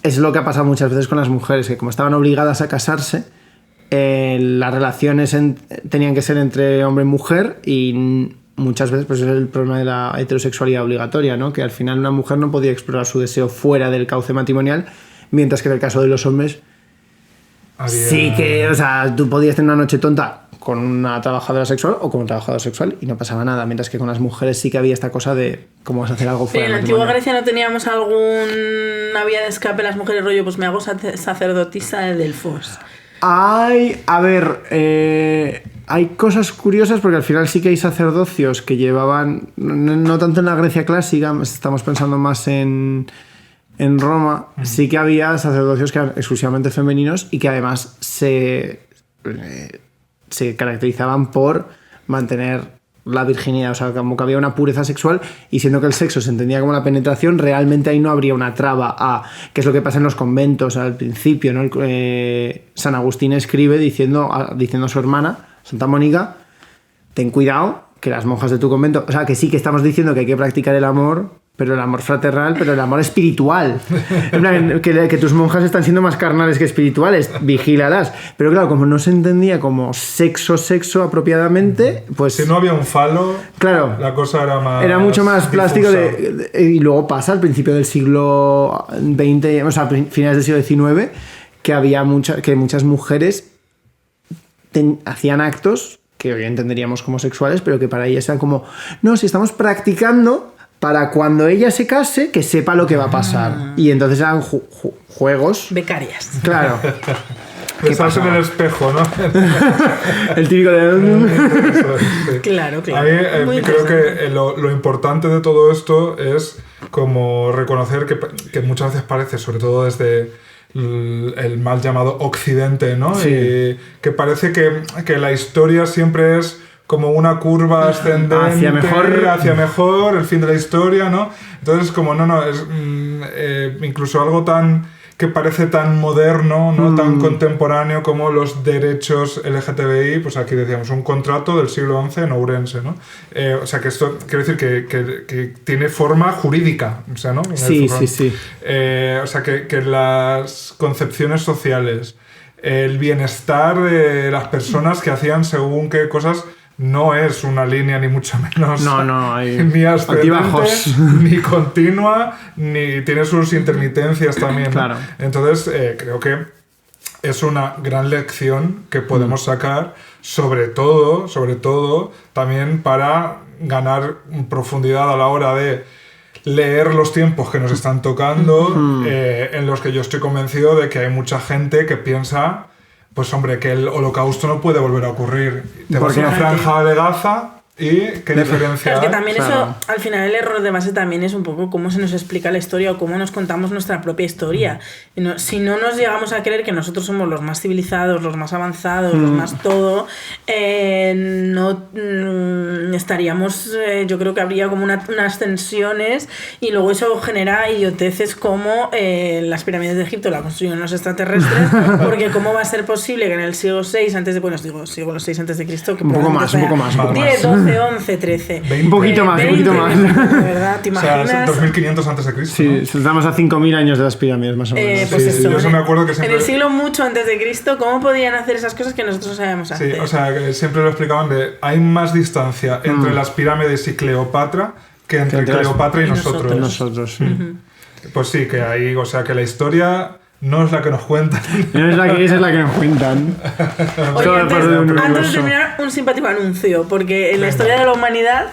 es lo que ha pasado muchas veces con las mujeres, que como estaban obligadas a casarse, las relaciones tenían que ser entre hombre y mujer y muchas veces pues es el problema de la heterosexualidad obligatoria, ¿no? Que al final una mujer no podía explorar su deseo fuera del cauce matrimonial, mientras que en el caso de los hombres sí que, o sea, tú podías tener una noche tonta con una trabajadora sexual o con un trabajador sexual y no pasaba nada, mientras que con las mujeres sí que había esta cosa de cómo vas a hacer algo fuera Pero en la del antigua matrimonio. Grecia no teníamos alguna vía de escape las mujeres, rollo, pues me hago sacerdotisa de Delfos. Hay cosas curiosas porque al final sí que hay sacerdocios que llevaban, no tanto en la Grecia clásica, estamos pensando más en Roma, sí que había sacerdocios que eran exclusivamente femeninos y que además se caracterizaban por mantener la virginidad, o sea, como que había una pureza sexual y siendo que el sexo se entendía como la penetración, realmente ahí no habría una traba a, que es lo que pasa en los conventos al principio, ¿no? San Agustín escribe diciendo a su hermana, Santa Mónica, ten cuidado que las monjas de tu convento, o sea, que sí que estamos diciendo que hay que practicar el amor, pero el amor fraternal, pero el amor espiritual. En plan, que tus monjas están siendo más carnales que espirituales, vigílalas. Pero claro, como no se entendía como sexo apropiadamente, pues... Si no había un falo, claro, la cosa era más... Era mucho más plástico difusa. Y luego pasa al principio del siglo XX, o sea, finales del siglo XIX, que había que muchas mujeres hacían actos que hoy entenderíamos como sexuales, pero que para ellas eran como, no, si estamos practicando para cuando ella se case, que sepa lo que va a pasar. Y entonces eran juegos... Becarias. Claro. Estás en el espejo, ¿no? El típico de... Sí. Claro. Ahí, Muy creo interesante. que lo importante de todo esto es como reconocer que muchas veces parece, sobre todo desde el mal llamado Occidente, ¿no? Sí. Y que parece que la historia siempre es como una curva ascendente hacia mejor, el fin de la historia, ¿no? Entonces, como es incluso algo que parece tan moderno, ¿no? Tan contemporáneo como los derechos LGTBI, pues aquí decíamos, un contrato del siglo XI en Ourense, ¿no? O sea, que esto quiere decir que tiene forma jurídica, o sea, ¿no? Sí. O sea, que las concepciones sociales, el bienestar de las personas que hacían según qué cosas, no es una línea ni mucho menos hay ni ascendente, altibajos. ni continua, ni tiene sus intermitencias también, ¿no? Claro. Entonces creo que es una gran lección que podemos sacar, sobre todo también para ganar profundidad a la hora de leer los tiempos que nos están tocando, en los que yo estoy convencido de que hay mucha gente que piensa, pues hombre, que el holocausto no puede volver a ocurrir. Te vas a una franja de Gaza y qué diferencia Claro, es que hay. también Claro. eso, al final el error de base también es un poco cómo se nos explica la historia o cómo nos contamos nuestra propia historia. Si no nos llegamos a creer que nosotros somos los más civilizados, los más avanzados, los más todo, no estaríamos, yo creo que habría como unas tensiones y luego eso genera idioteces como las pirámides de Egipto la construyeron los extraterrestres, porque cómo va a ser posible que en el siglo VI antes de, bueno, siglo VI antes de Cristo, que Un poco más. 10, 12, 11, 13. Un poquito más. De verdad, ¿te O sea, imaginas? 2500 antes de Cristo. Sí, estamos a 5.000 años de las pirámides, más o menos. Pues Sí, eso, yo eso me acuerdo que siempre... en el siglo mucho antes de Cristo, ¿cómo podían hacer esas cosas que nosotros sabíamos Sí, hacer? o sea, que siempre lo explicaban de hay más distancia entre las pirámides y Cleopatra que entre Cleopatra y nosotros. Pues sí, que ahí, o sea, que la historia no es la que nos cuentan. No es la que es la que nos cuentan. Oye, Todo parte de un antes de universo. terminar, un simpático anuncio, porque en la historia de la humanidad,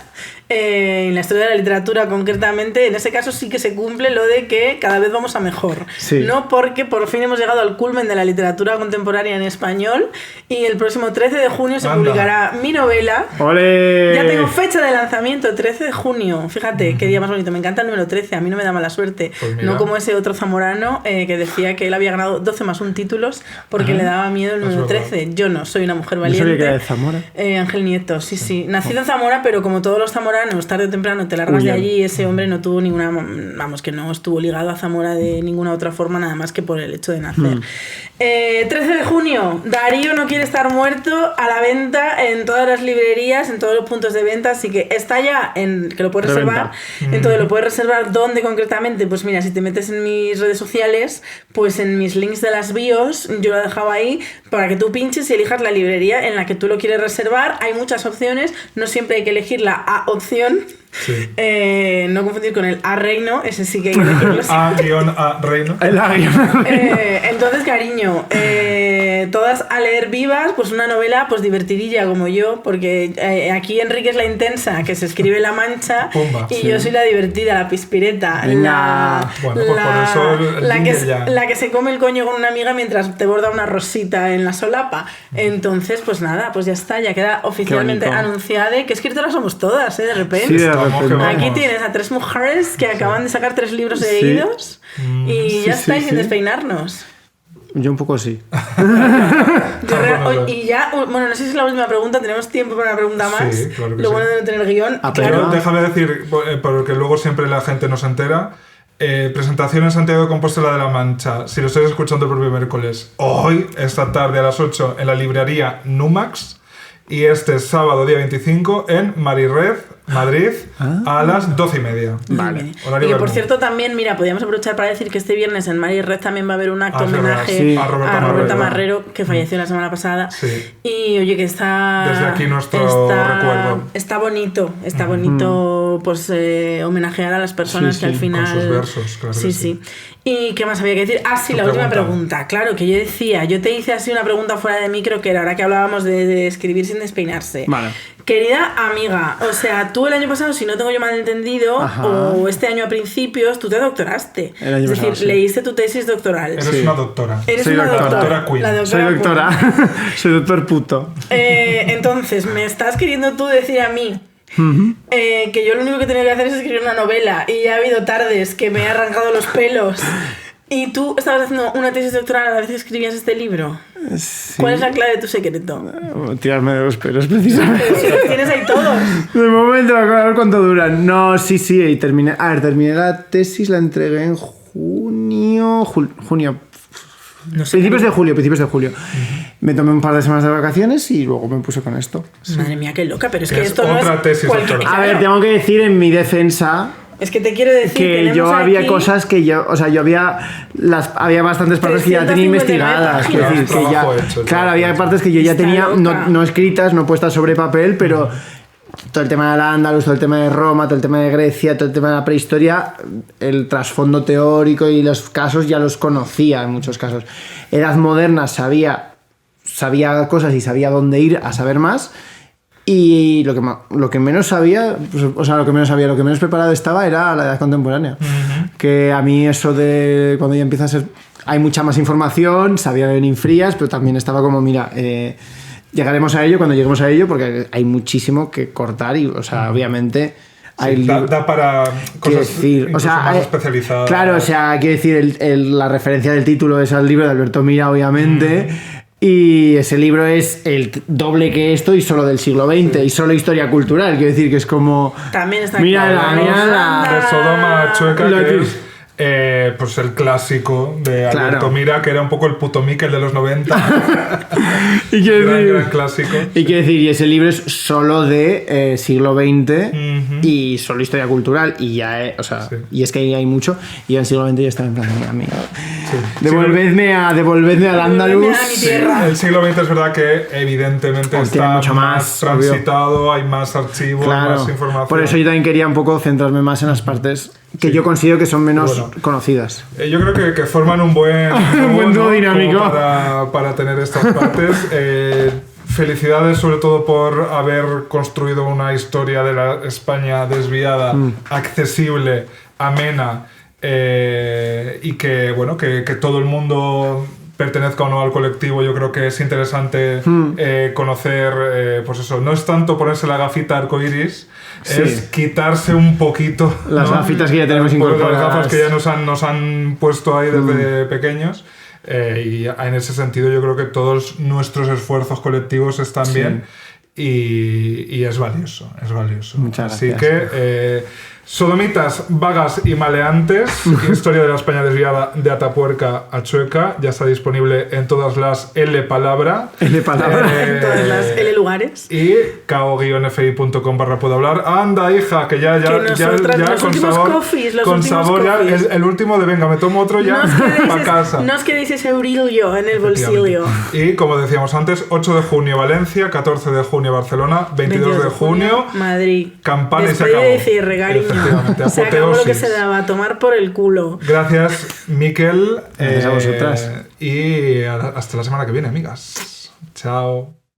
en la historia de la literatura concretamente, en ese caso sí que se cumple lo de que cada vez vamos a mejor. Sí. No porque por fin hemos llegado al culmen de la literatura contemporánea en español y el próximo 13 de junio se publicará mi novela. ¡Ole! Ya tengo fecha de lanzamiento, 13 de junio. Fíjate, qué día más bonito. Me encanta el número 13, a mí no me da mala suerte. Pues mira. No como ese otro zamorano que decía que él había ganado 12 más 1 títulos porque le daba miedo el número 13. Yo no, soy una mujer Yo valiente. sabía que era de Zamora. Ángel Nieto, sí. Nacido en Zamora, pero como todos los zamoranos, tarde o temprano te largas de Huyen. allí. Ese hombre no tuvo ninguna... Vamos, que no estuvo ligado a Zamora de ninguna otra forma, nada más que por el hecho de nacer. 13 de junio, Darío no quiere estar muerto, a la venta en todas las librerías, en todos los puntos de venta, así que está ya que lo puedes reservar. Entonces lo puedes reservar, ¿dónde concretamente? Pues mira, si te metes en mis redes sociales, pues en mis links de las bios, yo lo he dejado ahí para que tú pinches y elijas la librería en la que tú lo quieres reservar. Hay muchas opciones, no siempre hay que elegir la A opción. Sí. No confundir con el A Reino, ese sí que hay que elegirlo. A-A Reino. El águila. Entonces, cariño, todas a leer vivas, pues una novela pues divertidilla como yo, porque aquí Enrique es la intensa, que se escribe La Mancha, Pumba, y yo soy la divertida, la pispireta, Venga. Bueno, pues por eso el jingle ya. la que se come el coño con una amiga mientras te borda una rosita en la solapa. Entonces, pues nada, pues ya está, ya queda oficialmente anunciada, que escritoras somos todas, de repente. Sí, de Estamos repente. que vamos. Aquí tienes a 3 mujeres que acaban de sacar 3 libros seguidos y ya estáis sin despeinarnos. Yo un poco sí. Y ya, bueno, no sé si es la última pregunta, tenemos tiempo para una pregunta más. Sí, claro que Lo sí. bueno de no tener guión. Ah, Pero Claro. déjame decir, porque luego siempre la gente no se entera. Presentación en Santiago de Compostela de la Mancha. Si lo estáis escuchando el propio miércoles, hoy, esta tarde a las 8 en la librería Numax. Y este sábado, día 25, en Marirred, Madrid, a las 12:30. Vale. Horario Y que por Bermú. cierto también, mira, podríamos aprovechar para decir que este viernes en Mari Red también va a haber un acto Ah, es verdad, homenaje sí. a Roberta Marrero, que falleció la semana pasada. Sí. Y oye, que está... Desde aquí nuestro recuerdo. Está bonito pues homenajear a las personas Sí, que al sí, final... con sus versos, claro Sí, que sí. ¿Y qué más había que decir? Ah, sí, Tu la última pregunta. pregunta. Claro, que yo te hice así una pregunta fuera de micro, que era ahora que hablábamos de escribir sin despeinarse. Vale. Querida amiga, o sea, tú el año pasado, si no tengo yo mal entendido, Ajá. o este año a principios, tú te doctoraste. El año es decir, pasado, sí. leíste tu tesis doctoral. Eres Sí. una doctora. Eres Soy una doctora. Doctora Queen. La Soy Queen. doctora. Soy doctor puto. Entonces, me estás queriendo tú decir a mí que yo lo único que tenía que hacer es escribir una novela y ya ha habido tardes que me he arrancado los pelos y tú estabas haciendo una tesis doctoral a la vez que escribías este libro. Sí. ¿Cuál es la clave de tu secreto? Tirarme de los pelos, precisamente. Pero si los tienes ahí todos. De momento, a ver cuánto duran. No, sí, y terminé. A ver, terminé la tesis, la entregué en junio. No sé. Principios de julio. Me tomé un par de semanas de vacaciones y luego me puse con esto. Madre mía, qué loca, pero es Que que es esto no otra es tesis cualquier- doctoral. A ver, tengo que decir en mi defensa Es que te quiero decir que tenemos yo había aquí cosas que yo, o sea, yo había bastantes partes que ya tenía 359 investigadas, quiero decir, que ya, Trabajo hecho, claro, había trabajo partes que yo ya Está tenía loca. no escritas, no puestas sobre papel, pero todo el tema del Andalus, todo el tema de Roma, todo el tema de Grecia, todo el tema de la prehistoria, el trasfondo teórico y los casos ya los conocía en muchos casos. Edad moderna sabía cosas y sabía dónde ir a saber más. Y lo que menos sabía, pues, o sea, lo que menos preparado estaba era la edad contemporánea. Que a mí eso de cuando ya empieza a ser... Hay mucha más información, sabía que venían frías, pero también estaba como, mira, llegaremos a ello cuando lleguemos a ello, porque hay muchísimo que cortar y, o sea, obviamente... Hay Sí, da para quiero cosas decir, o incluso sea, más especializadas. Claro, o sea, quiero decir, la referencia del título es al libro de Alberto Mira, obviamente. Y ese libro es el doble que esto y solo del siglo XX y solo historia cultural. Quiero decir que es como. También está Mírala, aquí. mírala. De Sodoma Chueca, Lo que que- es pues el clásico de Alberto Claro. Mira, que era un poco el puto Miquel de los 90. Y quiero decir, gran clásico. y quiero decir, y ese libro es solo de siglo XX y solo historia cultural. Y ya, o sea, Sí. y es que ahí hay mucho. Y el siglo XX ya está en plan, mira, mira. Sí. Devolvedme al Andalus. a mi tierra. El siglo XX es verdad que evidentemente Tiene está mucho más, transitado, hay más archivos, Claro, más información. por eso yo también quería un poco centrarme más en las partes que yo considero que son menos Bueno. conocidas. Yo creo que forman un buen buen dúo ¿no? dinámico. Como para tener estas partes. Felicidades sobre todo por haber construido una historia de la España desviada, accesible, amena, y que, bueno, que todo el mundo pertenezca o no al colectivo. Yo creo que es interesante conocer, pues eso, no es tanto ponerse la gafita arcoiris, Sí. es quitarse un poquito Las gafitas que ya tenemos un poco las incorporadas. gafas que ya nos han puesto ahí desde pequeños. Y en ese sentido yo creo que todos nuestros esfuerzos colectivos están bien y es valioso, es valioso. Muchas Así gracias. que sodomitas, vagas y maleantes, historia de la España desviada de Atapuerca a Chueca, ya está disponible en todas las L palabra. L palabra. En todas las L lugares. Y kao-fi.com/puedo hablar. Anda, hija, que ya Que nosotras, los con últimos sabor, coffees, los con últimos sabor ya, coffees. el último de venga, me tomo otro ya para casa. No os quedéis ese eurillo en el bolsillo. Y como decíamos antes, 8 de junio Valencia, 14 de junio Barcelona, 22 de junio Madrid. campana y se Despedida acabó. y cierre, cariño. Efectivamente, Se acabó lo que apoteosis. se daba, a tomar por el culo. Gracias, Miquel. Gracias a vosotras. Y hasta la semana que viene, amigas. Chao.